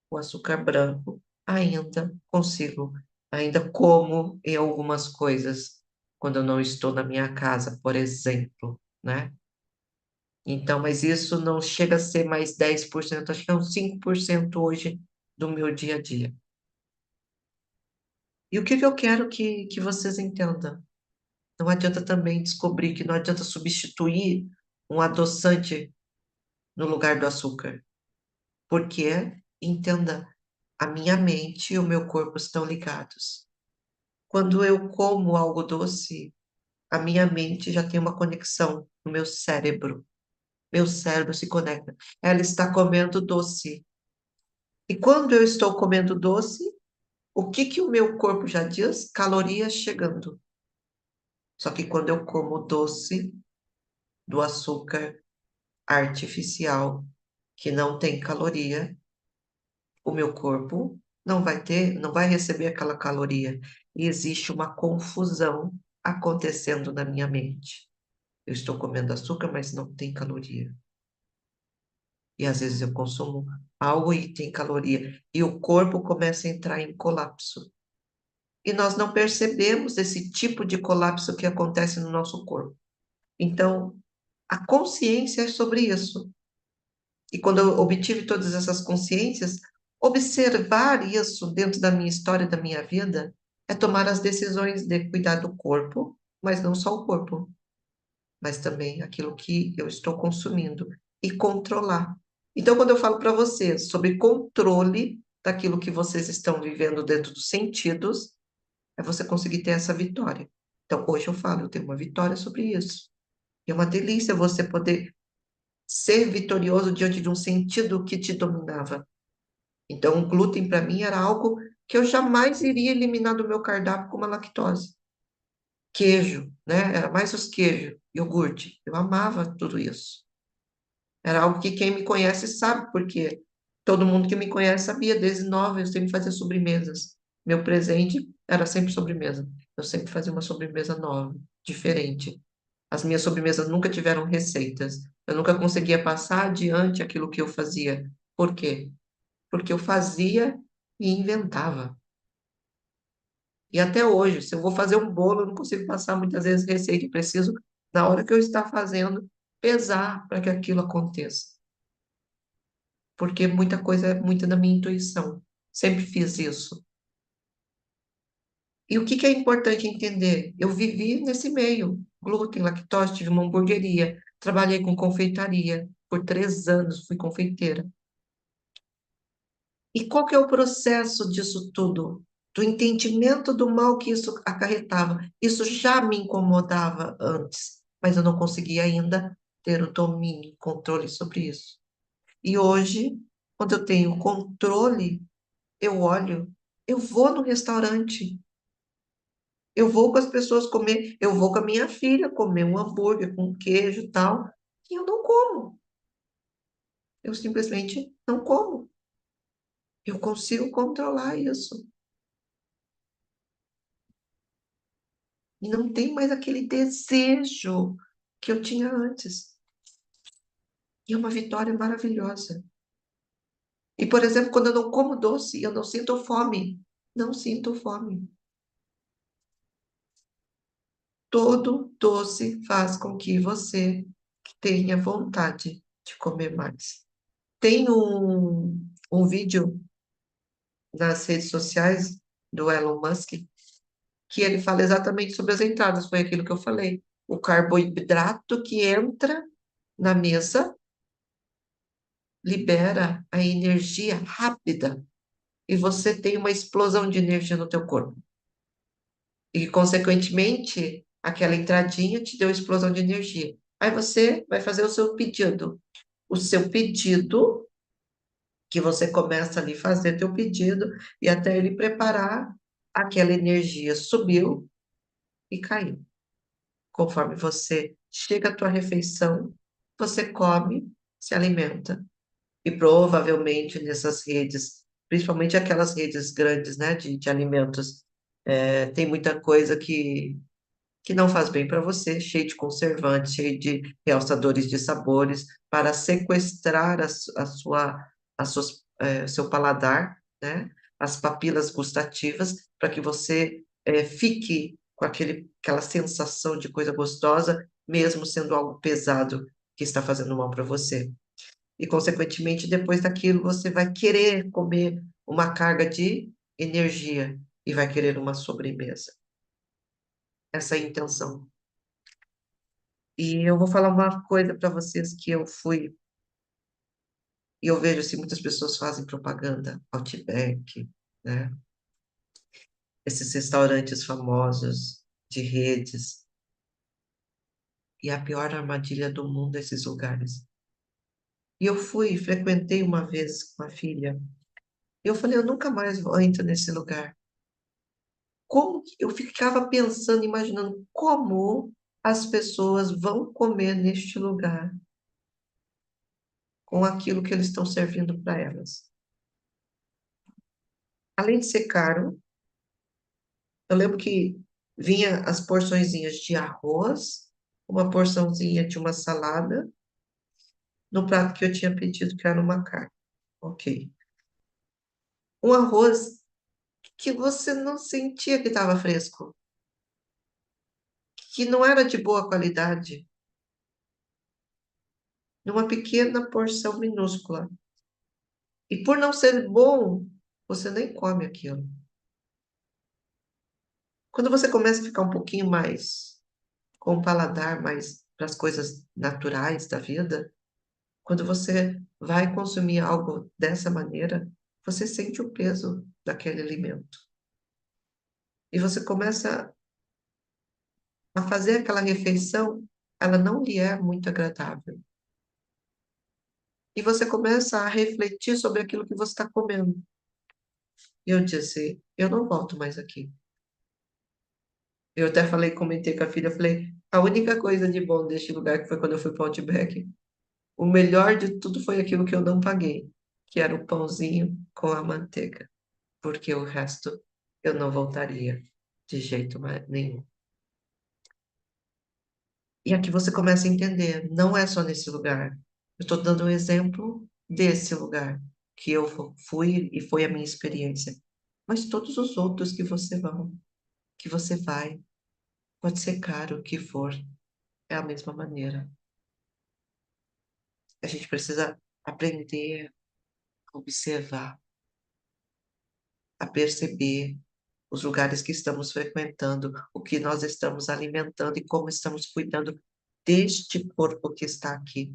O açúcar branco ainda consigo, ainda como em algumas coisas quando eu não estou na minha casa, por exemplo, né? Então, mas isso não chega a ser mais 10%, acho que é uns 5% hoje do meu dia a dia. E o que que eu quero que vocês entendam? Não adianta também descobrir que não adianta substituir um adoçante no lugar do açúcar, porque, entenda, a minha mente e o meu corpo estão ligados. Quando eu como algo doce, a minha mente já tem uma conexão no meu cérebro. Meu cérebro se conecta. Ela está comendo doce. E quando eu estou comendo doce, o que que o meu corpo já diz? Calorias chegando. Só que quando eu como doce do açúcar artificial, que não tem caloria, o meu corpo não vai receber aquela caloria. E existe uma confusão acontecendo na minha mente. Eu estou comendo açúcar, mas não tem caloria. E às vezes eu consumo algo e tem caloria. E o corpo começa a entrar em colapso. E nós não percebemos esse tipo de colapso que acontece no nosso corpo. Então, a consciência é sobre isso. E quando eu obtive todas essas consciências, observar isso dentro da minha história, da minha vida, é tomar as decisões de cuidar do corpo, mas não só o corpo, mas também aquilo que eu estou consumindo e controlar. Então, quando eu falo para vocês sobre controle daquilo que vocês estão vivendo dentro dos sentidos, é você conseguir ter essa vitória. Então, hoje eu falo, eu tenho uma vitória sobre isso. E é uma delícia você poder ser vitorioso diante de um sentido que te dominava. Então, o glúten para mim era algo que eu jamais iria eliminar do meu cardápio como a lactose. Queijo, né? Era mais os queijos, iogurte. Eu amava tudo isso. Era algo que quem me conhece sabe, porque todo mundo que me conhece sabia, desde nova eu sempre fazia sobremesas. Meu presente era sempre sobremesa. Eu sempre fazia uma sobremesa nova, diferente. As minhas sobremesas nunca tiveram receitas. Eu nunca conseguia passar adiante aquilo que eu fazia. Por quê? Porque eu fazia e inventava. E até hoje, se eu vou fazer um bolo, eu não consigo passar muitas vezes receita. Eu preciso, na hora que eu estar fazendo, pesar para que aquilo aconteça. Porque muita coisa é muito da minha intuição. Sempre fiz isso. E o que que é importante entender? Eu vivi nesse meio. Glúten, lactose, tive uma hamburgueria, trabalhei com confeitaria. Por 3 anos fui confeiteira. E qual que é o processo disso tudo? Do entendimento do mal que isso acarretava. Isso já me incomodava antes, mas eu não conseguia ainda ter o domínio, controle sobre isso. E hoje, quando eu tenho controle, eu olho, eu vou no restaurante, eu vou com as pessoas comer, eu vou com a minha filha comer um hambúrguer com queijo e tal, e eu não como. Eu simplesmente não como. Eu consigo controlar isso. E não tem mais aquele desejo que eu tinha antes. E é uma vitória maravilhosa. E, por exemplo, quando eu não como doce, eu não sinto fome. Não sinto fome. Todo doce faz com que você tenha vontade de comer mais. Tem um vídeo nas redes sociais do Elon Musk que ele fala exatamente sobre as entradas, foi aquilo que eu falei. O carboidrato que entra na mesa libera a energia rápida e você tem uma explosão de energia no teu corpo. E, consequentemente, aquela entradinha te deu explosão de energia. Aí você vai fazer o seu pedido. O seu pedido, que você começa ali a fazer teu pedido e até ele preparar, aquela energia subiu e caiu. Conforme você chega à tua refeição, você come, se alimenta. E provavelmente nessas redes, principalmente aquelas redes grandes, né, de alimentos, tem muita coisa que não faz bem para você, cheio de conservantes, cheio de realçadores de sabores, para sequestrar seu paladar, né? As papilas gustativas, para que você fique com aquela sensação de coisa gostosa, mesmo sendo algo pesado que está fazendo mal para você. E, consequentemente, depois daquilo, você vai querer comer uma carga de energia e vai querer uma sobremesa. Essa é a intenção. E eu vou falar uma coisa para vocês que eu fui, e eu vejo assim, muitas pessoas fazem propaganda, Outback, né? Esses restaurantes famosos de redes, e a pior armadilha do mundo esses lugares. E eu fui, frequentei uma vez com a filha, e eu falei, eu nunca mais entro nesse lugar. Eu ficava pensando, imaginando como as pessoas vão comer neste lugar com aquilo que eles estão servindo para elas. Além de ser caro, eu lembro que vinha as porçõezinhas de arroz, uma porçãozinha de uma salada, no prato que eu tinha pedido, que era uma carne. Ok. Um arroz que você não sentia que estava fresco, que não era de boa qualidade, numa pequena porção minúscula. E por não ser bom, você nem come aquilo. Quando você começa a ficar um pouquinho mais com o paladar mais para as coisas naturais da vida, quando você vai consumir algo dessa maneira, você sente o peso daquele alimento. E você começa a fazer aquela refeição, ela não lhe é muito agradável. E você começa a refletir sobre aquilo que você está comendo. E eu disse, eu não volto mais aqui. Eu até falei, comentei com a filha, falei, a única coisa de bom deste lugar que foi quando eu fui para o Outback, o melhor de tudo foi aquilo que eu não paguei, que era o pãozinho com a manteiga, porque o resto eu não voltaria de jeito nenhum. E aqui você começa a entender, não é só nesse lugar. Eu estou dando um exemplo desse lugar que eu fui e foi a minha experiência. Mas todos os outros que você vai, pode ser caro o que for, é a mesma maneira. A gente precisa aprender a observar, a perceber os lugares que estamos frequentando, o que nós estamos alimentando e como estamos cuidando deste corpo que está aqui.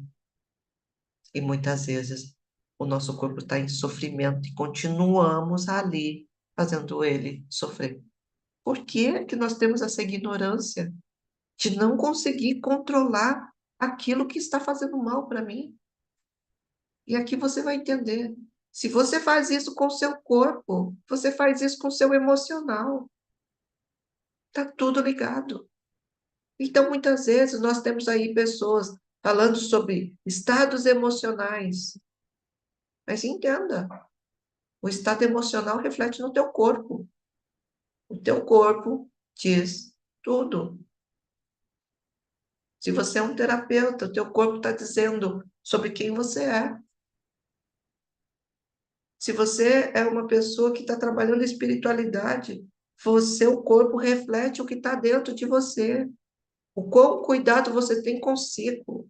E muitas vezes o nosso corpo está em sofrimento e continuamos ali fazendo ele sofrer. Por que que nós temos essa ignorância de não conseguir controlar aquilo que está fazendo mal para mim? E aqui você vai entender. Se você faz isso com o seu corpo, você faz isso com o seu emocional. Está tudo ligado. Então, muitas vezes, nós temos aí pessoas falando sobre estados emocionais. Mas entenda, o estado emocional reflete no teu corpo. O teu corpo diz tudo. Se você é um terapeuta, o teu corpo está dizendo sobre quem você é. Se você é uma pessoa que está trabalhando espiritualidade, você, o corpo, reflete o que está dentro de você. O quão cuidado você tem consigo.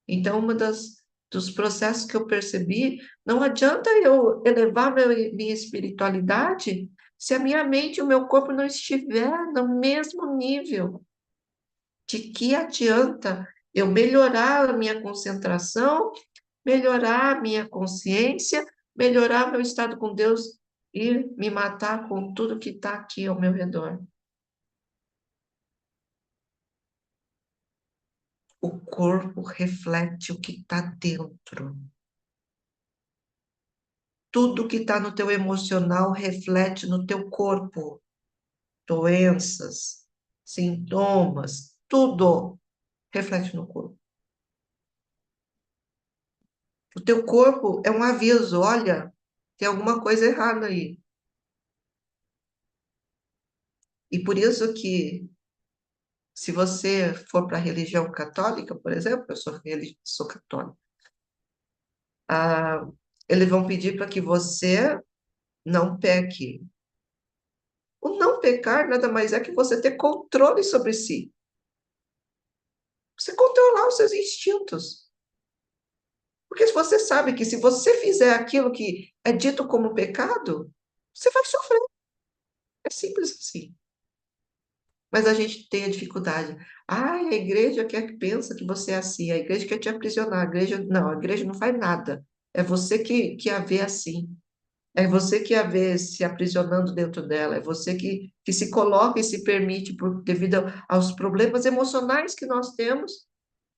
Então, dos processos que eu percebi, não adianta eu elevar minha espiritualidade se a minha mente e o meu corpo não estiver no mesmo nível. De que adianta eu melhorar a minha concentração, melhorar a minha consciência, melhorar meu estado com Deus e me matar com tudo que está aqui ao meu redor? O corpo reflete o que está dentro. Tudo que está no teu emocional reflete no teu corpo. Doenças, sintomas, tudo reflete no corpo. O teu corpo é um aviso, olha, tem alguma coisa errada aí. E por isso que, se você for para a religião católica, por exemplo, eu sou católica, ah, eles vão pedir para que você não peque. O não pecar nada mais é que você ter controle sobre si. Você controlar os seus instintos. Porque se você sabe que se você fizer aquilo que é dito como pecado, você vai sofrer. É simples assim. Mas a gente tem a dificuldade. Ah, a igreja quer que pensa que você é assim, a igreja quer te aprisionar, a igreja não faz nada. É você que a vê assim. É você que a vê se aprisionando dentro dela, é você que se coloca e se permite, devido aos problemas emocionais que nós temos,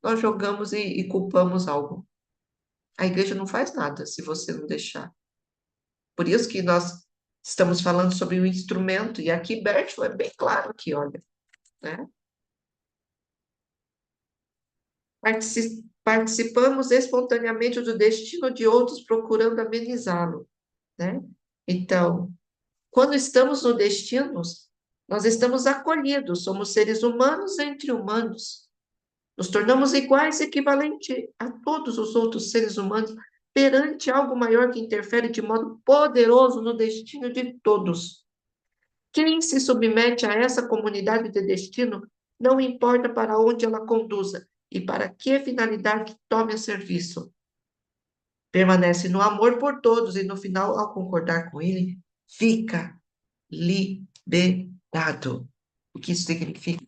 nós jogamos e culpamos algo. A igreja não faz nada se você não deixar. Por isso que nós estamos falando sobre o instrumento, e aqui Bertolo é bem claro aqui, olha, né? Participamos espontaneamente do destino de outros procurando amenizá-lo, né? Então, quando estamos no destino, nós estamos acolhidos, somos seres humanos entre humanos. Nos tornamos iguais, equivalente a todos os outros seres humanos, perante algo maior que interfere de modo poderoso no destino de todos. Quem se submete a essa comunidade de destino, não importa para onde ela conduza e para que finalidade tome a serviço. Permanece no amor por todos e, no final, ao concordar com ele, fica liberado. O que isso significa?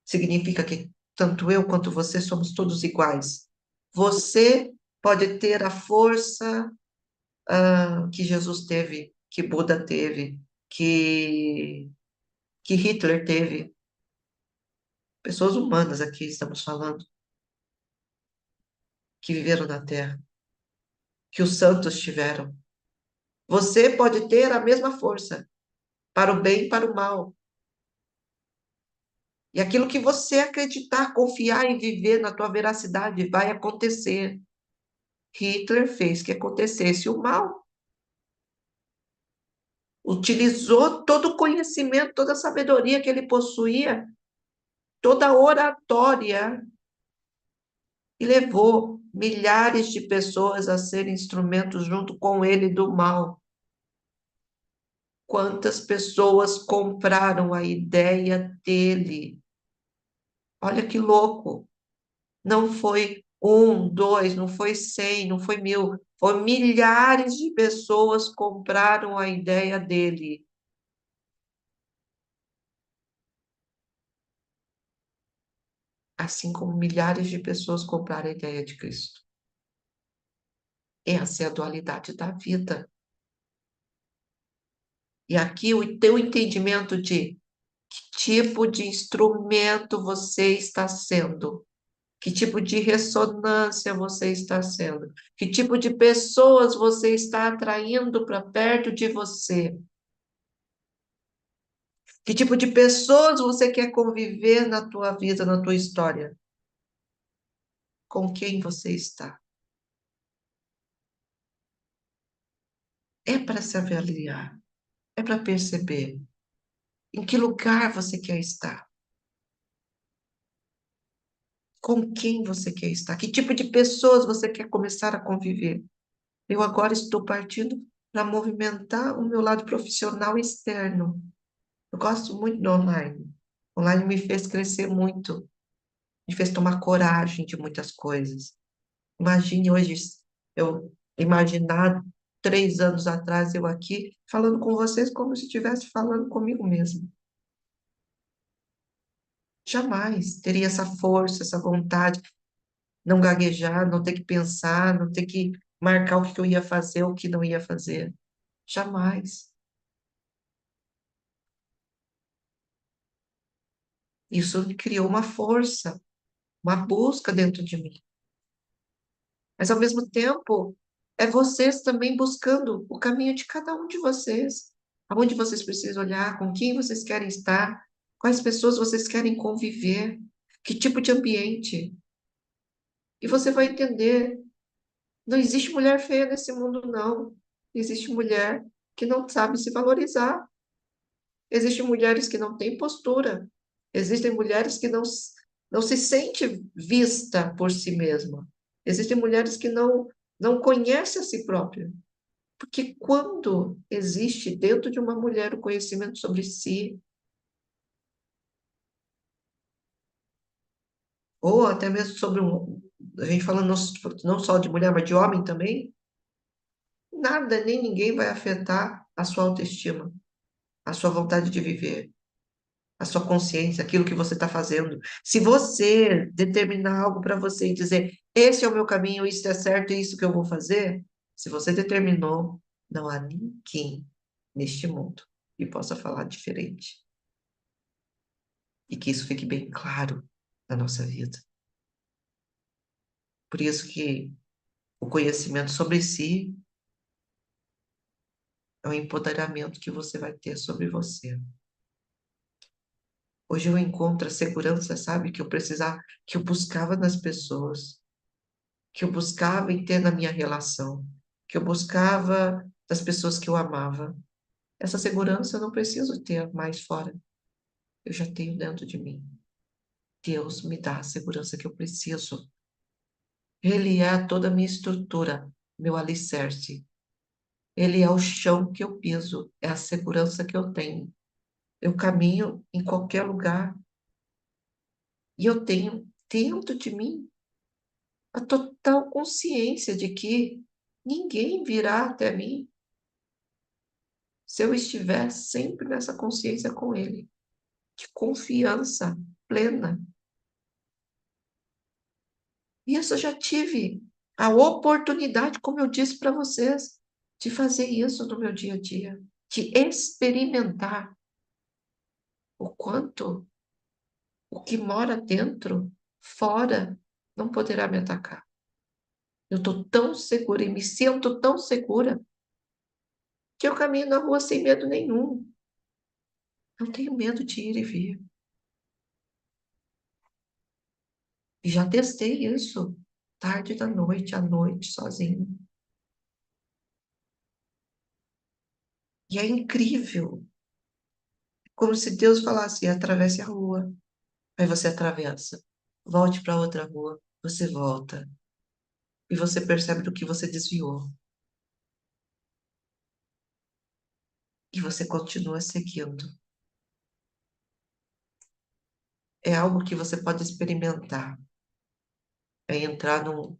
Significa que tanto eu quanto você somos todos iguais. Você pode ter a força que Jesus teve, que Buda teve, que Hitler teve. Pessoas humanas aqui estamos falando, que viveram na Terra, que os santos tiveram. Você pode ter a mesma força, para o bem e para o mal. E aquilo que você acreditar, confiar e viver na tua veracidade vai acontecer. Hitler fez que acontecesse o mal. Utilizou todo o conhecimento, toda a sabedoria que ele possuía, toda a oratória, e levou milhares de pessoas a serem instrumentos junto com ele do mal. Quantas pessoas compraram a ideia dele? Olha que louco! Não foi um, dois, não foi 100, não foi 1000, foi milhares de pessoas compraram a ideia dele. Assim como milhares de pessoas compraram a ideia de Cristo. Essa é a dualidade da vida. E aqui o teu entendimento de que tipo de instrumento você está sendo, que tipo de ressonância você está sendo, que tipo de pessoas você está atraindo para perto de você, que tipo de pessoas você quer conviver na tua vida, na tua história, com quem você está. É para se avaliar, é para perceber. Em que lugar você quer estar? Com quem você quer estar? Que tipo de pessoas você quer começar a conviver? Eu agora estou partindo para movimentar o meu lado profissional externo. Eu gosto muito do online. O online me fez crescer muito, me fez tomar coragem de muitas coisas. Imagine hoje, eu imaginar 3 anos atrás eu aqui falando com vocês como se estivesse falando comigo mesmo. Jamais teria essa força, essa vontade, não gaguejar, não ter que pensar, não ter que marcar o que eu ia fazer, o que não ia fazer. Jamais. Isso me criou uma força, uma busca dentro de mim. Mas, ao mesmo tempo, é vocês também buscando o caminho de cada um de vocês. Aonde vocês precisam olhar, com quem vocês querem estar, quais pessoas vocês querem conviver, que tipo de ambiente. E você vai entender, não existe mulher feia nesse mundo, não. Existe mulher que não sabe se valorizar. Existem mulheres que não têm postura. Existem mulheres que não se sente vista por si mesma. Existem mulheres que não conhecem a si própria. Porque quando existe dentro de uma mulher o conhecimento sobre si, ou até mesmo sobre a gente falando não só de mulher, mas de homem também, nada nem ninguém vai afetar a sua autoestima, a sua vontade de viver, a sua consciência, aquilo que você está fazendo. Se você determinar algo para você e dizer, esse é o meu caminho, isso é certo, é isso que eu vou fazer, se você determinou, não há ninguém neste mundo que possa falar diferente. E que isso fique bem claro na nossa vida. Por isso que o conhecimento sobre si é o empoderamento que você vai ter sobre você. Hoje eu encontro a segurança, sabe, que eu precisava, que eu buscava nas pessoas, que eu buscava em ter na minha relação, que eu buscava das pessoas que eu amava. Essa segurança eu não preciso ter mais fora, eu já tenho dentro de mim. Deus me dá a segurança que eu preciso. Ele é toda a minha estrutura, meu alicerce. Ele é o chão que eu piso, é a segurança que eu tenho. Eu caminho em qualquer lugar e eu tenho dentro de mim a total consciência de que ninguém virá até mim se eu estiver sempre nessa consciência com Ele, de confiança plena. E isso eu já tive a oportunidade, como eu disse para vocês, de fazer isso no meu dia a dia, de experimentar o quanto o que mora dentro, fora, não poderá me atacar. Eu estou tão segura e me sinto tão segura que eu caminho na rua sem medo nenhum. Não tenho medo de ir e vir. E já testei isso tarde da noite, à noite, sozinho. E é incrível. Como se Deus falasse: atravesse a rua. Aí você atravessa. Volte para outra rua. Você volta. E você percebe do que você desviou. E você continua seguindo. É algo que você pode experimentar. É entrar no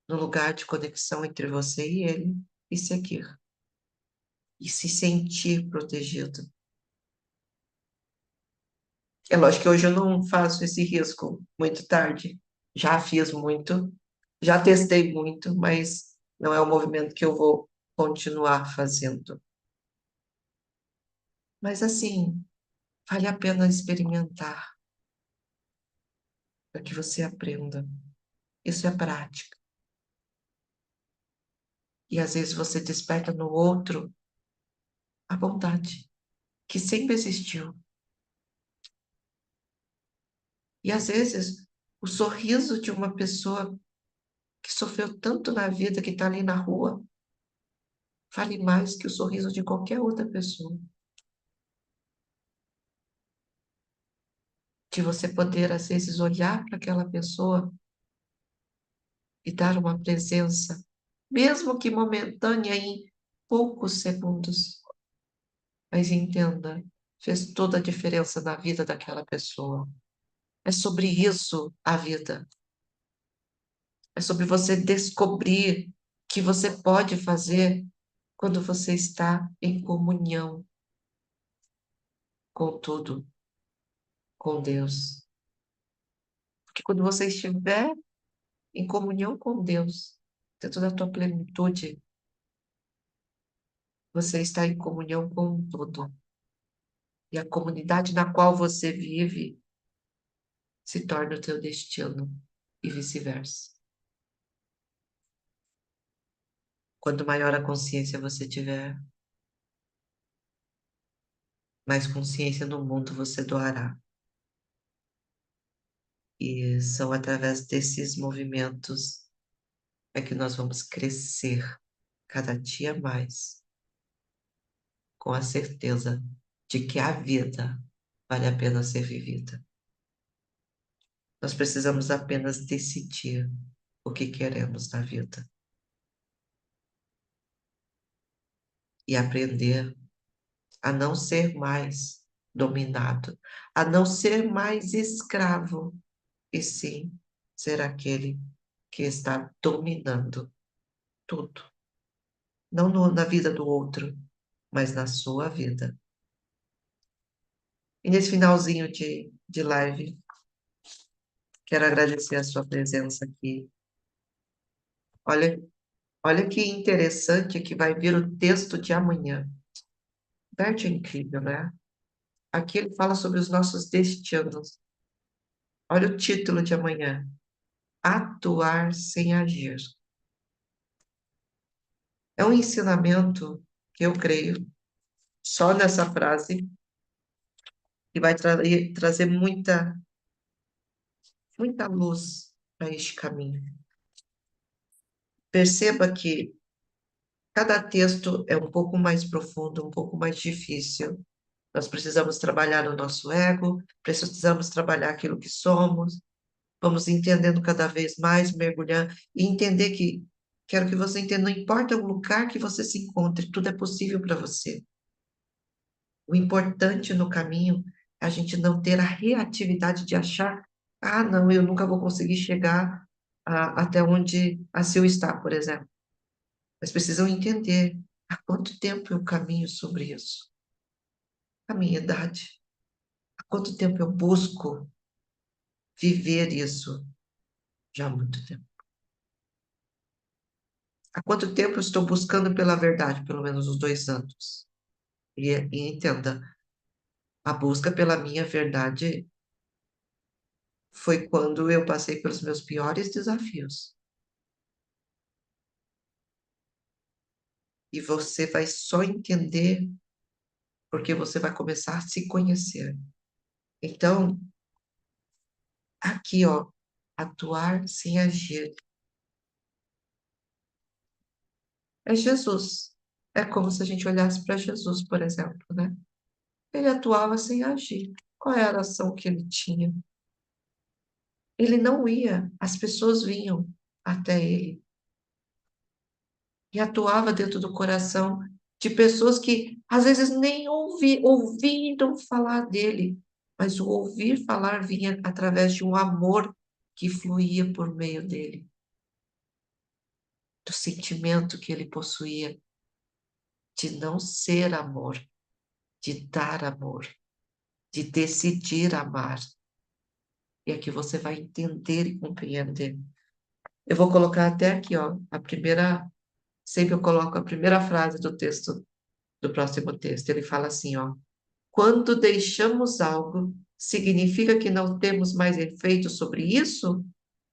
lugar de conexão entre você e ele e seguir. E se sentir protegido. É lógico que hoje eu não faço esse risco muito tarde. Já fiz muito, já testei muito, mas não é um movimento que eu vou continuar fazendo. Mas assim, vale a pena experimentar para que você aprenda. Isso é prática. E às vezes você desperta no outro a bondade que sempre existiu. E às vezes o sorriso de uma pessoa que sofreu tanto na vida, que está ali na rua, vale mais que o sorriso de qualquer outra pessoa. de você poder, às vezes, olhar para aquela pessoa e dar uma presença, mesmo que momentânea, em poucos segundos. Mas entenda, fez toda a diferença na vida daquela pessoa. É sobre isso a vida. É sobre você descobrir que você pode fazer quando você está em comunhão com tudo, com Deus. Porque quando você estiver em comunhão com Deus, dentro da tua plenitude, você está em comunhão com o todo. E a comunidade na qual você vive se torna o teu destino e vice-versa. Quanto maior a consciência você tiver, mais consciência no mundo você doará. E são através desses movimentos é que nós vamos crescer cada dia mais, com a certeza de que a vida vale a pena ser vivida. Nós precisamos apenas decidir o que queremos na vida e aprender a não ser mais dominado, a não ser mais escravo, e sim ser aquele que está dominando tudo. Não na vida do outro, mas na sua vida. E nesse finalzinho de live, quero agradecer a sua presença aqui. Olha, olha que interessante que vai vir o texto de amanhã. Bert é incrível, né? Aqui ele fala sobre os nossos destinos. Olha o título de amanhã: Atuar sem agir. É um ensinamento que eu creio, só nessa frase, que vai trazer muita luz para este caminho. Perceba que cada texto é um pouco mais profundo, um pouco mais difícil. Nós precisamos trabalhar o nosso ego, precisamos trabalhar aquilo que somos, vamos entendendo cada vez mais, mergulhando, e entender que, quero que você entenda, não importa o lugar que você se encontre, tudo é possível para você. O importante no caminho é a gente não ter a reatividade de achar, ah, não, eu nunca vou conseguir chegar até onde a Sil está, por exemplo. Mas precisam entender há quanto tempo eu caminho sobre isso, a minha idade, há quanto tempo eu busco viver isso, já há muito tempo. Há quanto tempo eu estou buscando pela verdade, pelo menos uns 2 anos. E entenda, a busca pela minha verdade foi quando eu passei pelos meus piores desafios. E você vai só entender porque você vai começar a se conhecer. Então, aqui, ó, atuar sem agir. É Jesus. É como se a gente olhasse para Jesus, por exemplo, né? Ele atuava sem agir. Qual era a ação que ele tinha? Ele não ia, as pessoas vinham até ele e atuava dentro do coração de pessoas que às vezes nem ouviram falar dele, mas o ouvir falar vinha através de um amor que fluía por meio dele, do sentimento que ele possuía de não ser amor, de dar amor, de decidir amar. E aqui você vai entender e compreender. Eu vou colocar até aqui, ó, a primeira, sempre eu coloco a primeira frase do texto, do próximo texto. Ele fala assim, ó: quando deixamos algo, significa que não temos mais efeito sobre isso?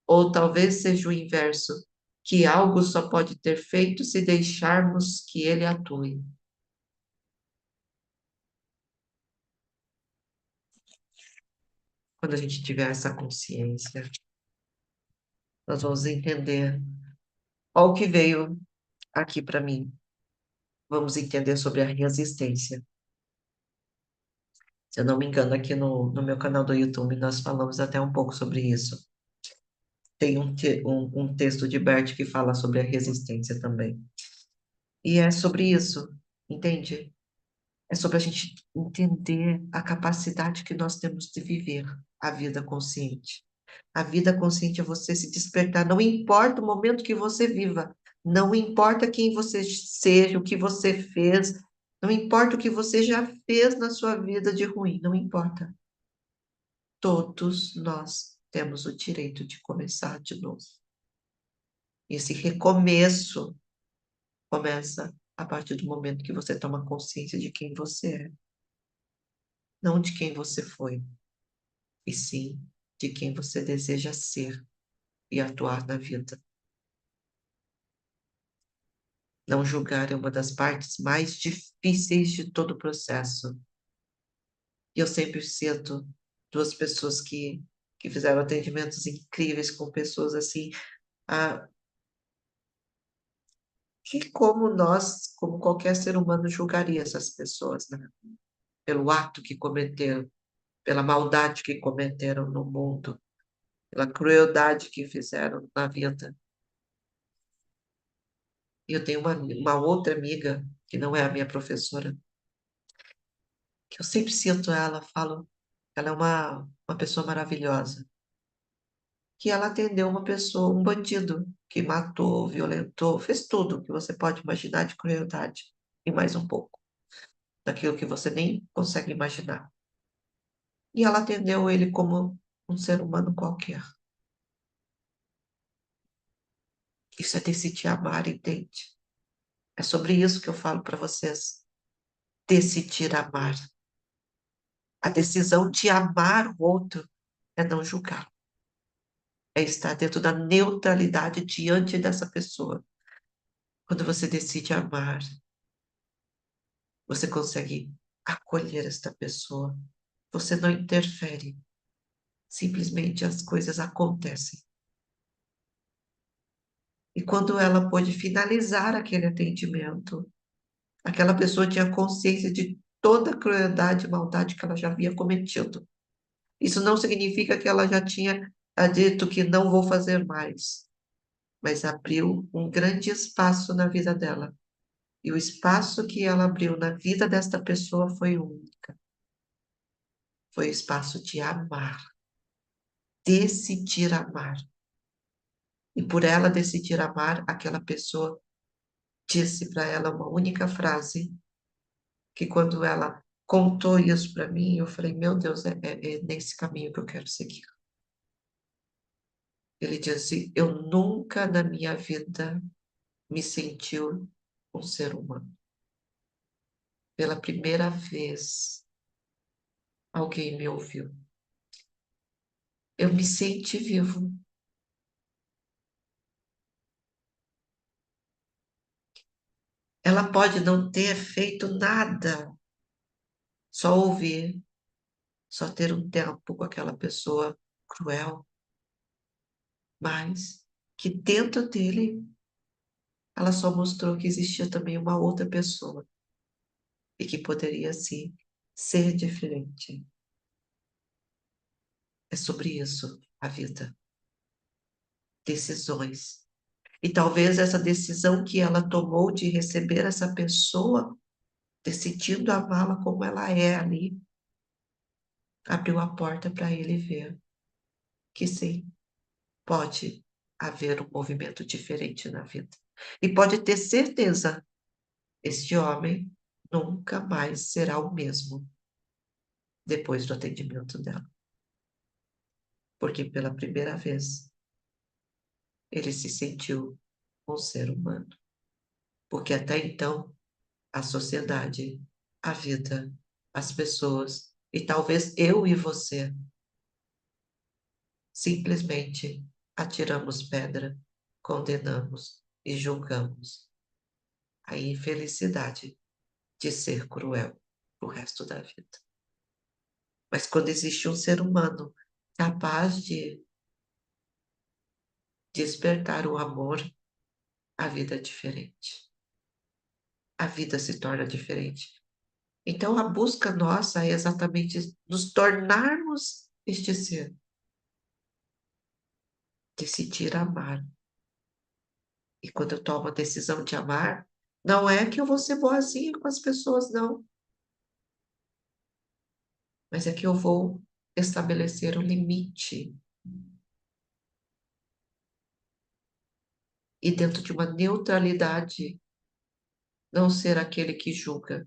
Ou talvez seja o inverso, que algo só pode ter feito se deixarmos que ele atue. Quando a gente tiver essa consciência, nós vamos entender. Olha o que veio aqui para mim. Vamos entender sobre a resistência. Se eu não me engano, aqui no meu canal do YouTube nós falamos até um pouco sobre isso. Tem um texto de Bert que fala sobre a resistência também. E é sobre isso, entende? É sobre a gente entender a capacidade que nós temos de viver a vida consciente. A vida consciente é você se despertar, não importa o momento que você viva, não importa quem você seja, o que você fez, não importa o que você já fez na sua vida de ruim, não importa. Todos nós temos o direito de começar de novo. Esse recomeço começa a partir do momento que você toma consciência de quem você é, não de quem você foi, e sim de quem você deseja ser e atuar na vida. Não julgar é uma das partes mais difíceis de todo o processo. E eu sempre cito duas pessoas que fizeram atendimentos incríveis com pessoas assim, ah, que como nós, como qualquer ser humano, julgaria essas pessoas, né? Pelo ato que cometeram, pela maldade que cometeram no mundo, pela crueldade que fizeram na vida. E eu tenho uma outra amiga, que não é a minha professora, que eu sempre cito ela, falo, ela é uma pessoa maravilhosa, que ela atendeu uma pessoa, um bandido, que matou, violentou, fez tudo que você pode imaginar de crueldade, e mais um pouco, daquilo que você nem consegue imaginar. E ela atendeu ele como um ser humano qualquer. Isso é decidir amar, entende? É sobre isso que eu falo para vocês. Decidir amar. A decisão de amar o outro é não julgar. É estar dentro da neutralidade diante dessa pessoa. Quando você decide amar, você consegue acolher esta pessoa. Você não interfere. Simplesmente as coisas acontecem. E quando ela pôde finalizar aquele atendimento, aquela pessoa tinha consciência de toda a crueldade e maldade que ela já havia cometido. Isso não significa que ela já tinha dito que não vou fazer mais, mas abriu um grande espaço na vida dela. E o espaço que ela abriu na vida desta pessoa foi única. Foi o espaço de amar, decidir amar. E por ela decidir amar, aquela pessoa disse para ela uma única frase, que quando ela contou isso para mim, eu falei, meu Deus, é nesse caminho que eu quero seguir. Ele disse, eu nunca na minha vida me senti um ser humano. Pela primeira vez, alguém me ouviu. Eu me senti vivo. Ela pode não ter feito nada, só ouvir, só ter um tempo com aquela pessoa cruel, mas que dentro dele ela só mostrou que existia também uma outra pessoa e que poderia sim ser diferente. É sobre isso a vida. Decisões. E talvez essa decisão que ela tomou de receber essa pessoa, decidindo amá-la como ela é ali, abriu a porta para ele ver que sim, pode haver um movimento diferente na vida. E pode ter certeza, este homem nunca mais será o mesmo depois do atendimento dela. Porque pela primeira vez ele se sentiu um ser humano. Porque até então a sociedade, a vida, as pessoas e talvez eu e você simplesmente atiramos pedra, condenamos e julgamos a infelicidade de ser cruel o resto da vida. Mas quando existe um ser humano capaz de despertar o amor, a vida é diferente. A vida se torna diferente. Então, a busca nossa é exatamente nos tornarmos este ser, decidir amar. E quando eu tomo a decisão de amar, não é que eu vou ser boazinha com as pessoas, não, mas é que eu vou estabelecer um limite e dentro de uma neutralidade, não ser aquele que julga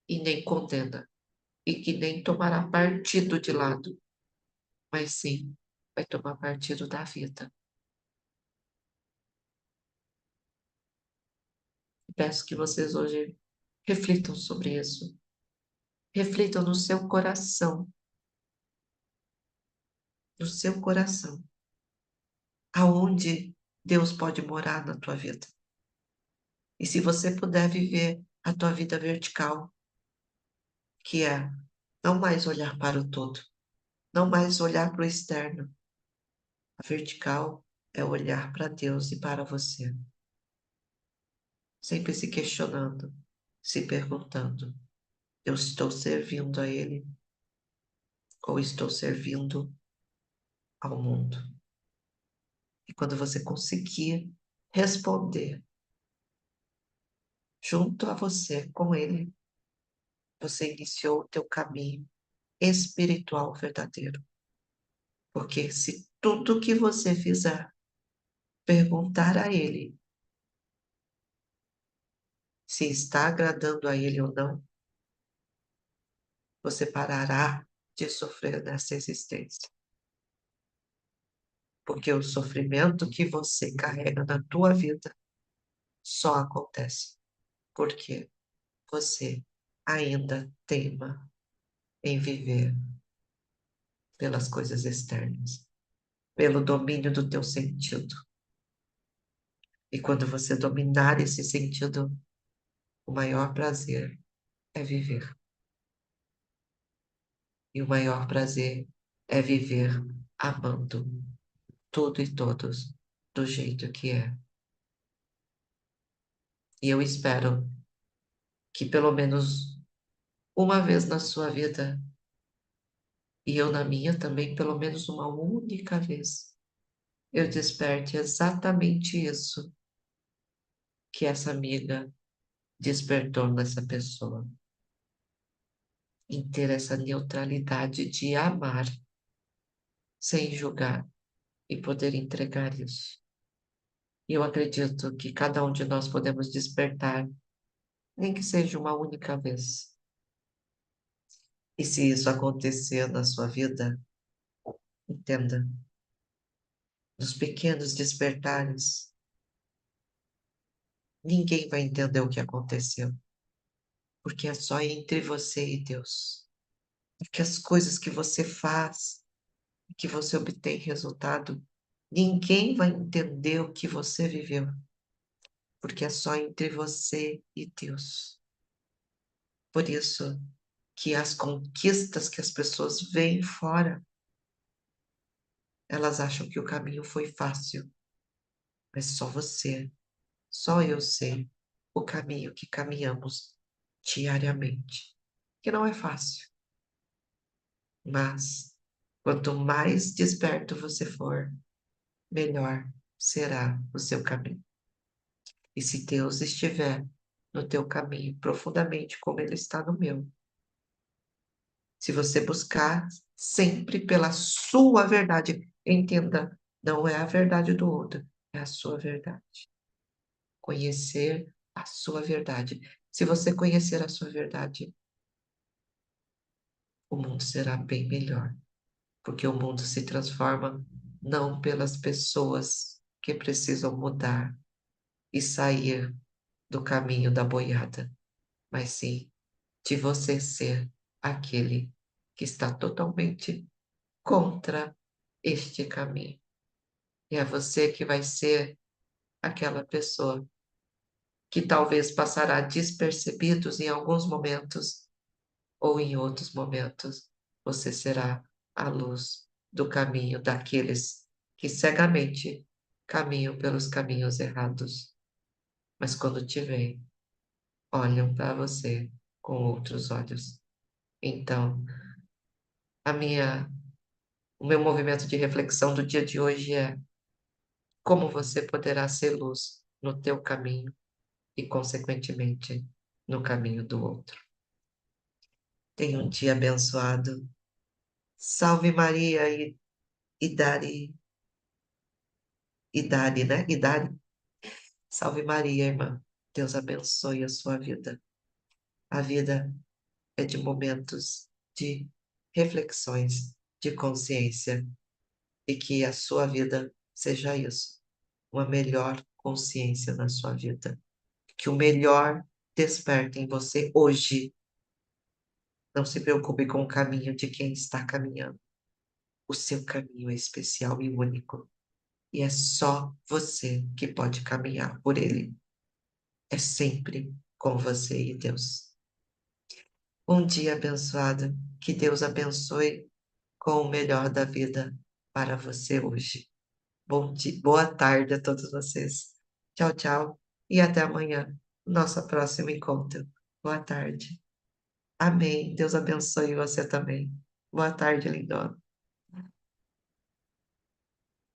e nem condena e que nem tomará partido de lado, mas sim vai tomar partido da vida. Peço que vocês hoje reflitam sobre isso. Reflitam no seu coração, aonde Deus pode morar na tua vida. E se você puder viver a tua vida vertical, que é não mais olhar para o todo, não mais olhar para o externo. A vertical é olhar para Deus e para você, sempre se questionando, se perguntando: eu estou servindo a Ele ou estou servindo ao mundo? E quando você conseguir responder junto a você, com Ele, você iniciou o teu caminho espiritual verdadeiro. Porque se tudo que você fizer perguntar a Ele se está agradando a Ele ou não, você parará de sofrer nessa existência. Porque o sofrimento que você carrega na tua vida só acontece porque você ainda teima em viver pelas coisas externas, pelo domínio do teu sentido. E quando você dominar esse sentido, o maior prazer é viver. E o maior prazer é viver amando tudo e todos do jeito que é. E eu espero que pelo menos uma vez na sua vida, e eu na minha também, pelo menos uma única vez, eu desperte exatamente isso que essa amiga despertou nessa pessoa. Em ter essa neutralidade de amar, sem julgar, e poder entregar isso. E eu acredito que cada um de nós podemos despertar, nem que seja uma única vez. E se isso acontecer na sua vida, entenda, nos pequenos despertares, ninguém vai entender o que aconteceu, porque é só entre você e Deus. Porque as coisas que você faz, que você obtém resultado, ninguém vai entender o que você viveu, porque é só entre você e Deus. Por isso que as conquistas que as pessoas veem fora, elas acham que o caminho foi fácil, mas só você, só eu sei o caminho que caminhamos diariamente, que não é fácil, mas quanto mais desperto você for, melhor será o seu caminho. E se Deus estiver no teu caminho profundamente como Ele está no meu, se você buscar sempre pela sua verdade, entenda, não é a verdade do outro, é a sua verdade. Conhecer a sua verdade. Se você conhecer a sua verdade, o mundo será bem melhor, porque o mundo se transforma não pelas pessoas que precisam mudar e sair do caminho da boiada, mas sim de você ser aquele que está totalmente contra este caminho. E é você que vai ser aquela pessoa que talvez passará despercebidos em alguns momentos, ou em outros momentos, você será a luz do caminho daqueles que cegamente caminham pelos caminhos errados. Mas quando te veem, olham para você com outros olhos. Então, a minha, o meu movimento de reflexão do dia de hoje é como você poderá ser luz no teu caminho e, consequentemente, no caminho do outro. Tenha um dia abençoado. Salve Maria e Dari, né? E Dari. Salve Maria, irmã. Deus abençoe a sua vida. A vida é de momentos de reflexões, de consciência, e que a sua vida seja isso, uma melhor consciência na sua vida. Que o melhor desperte em você hoje. Não se preocupe com o caminho de quem está caminhando. O seu caminho é especial e único. E é só você que pode caminhar por ele. É sempre com você e Deus. Um dia abençoado. Que Deus abençoe com o melhor da vida para você hoje. Bom dia, boa tarde a todos vocês. Tchau, tchau. E até amanhã, nosso próximo encontro. Boa tarde. Amém. Deus abençoe você também. Boa tarde, lindona.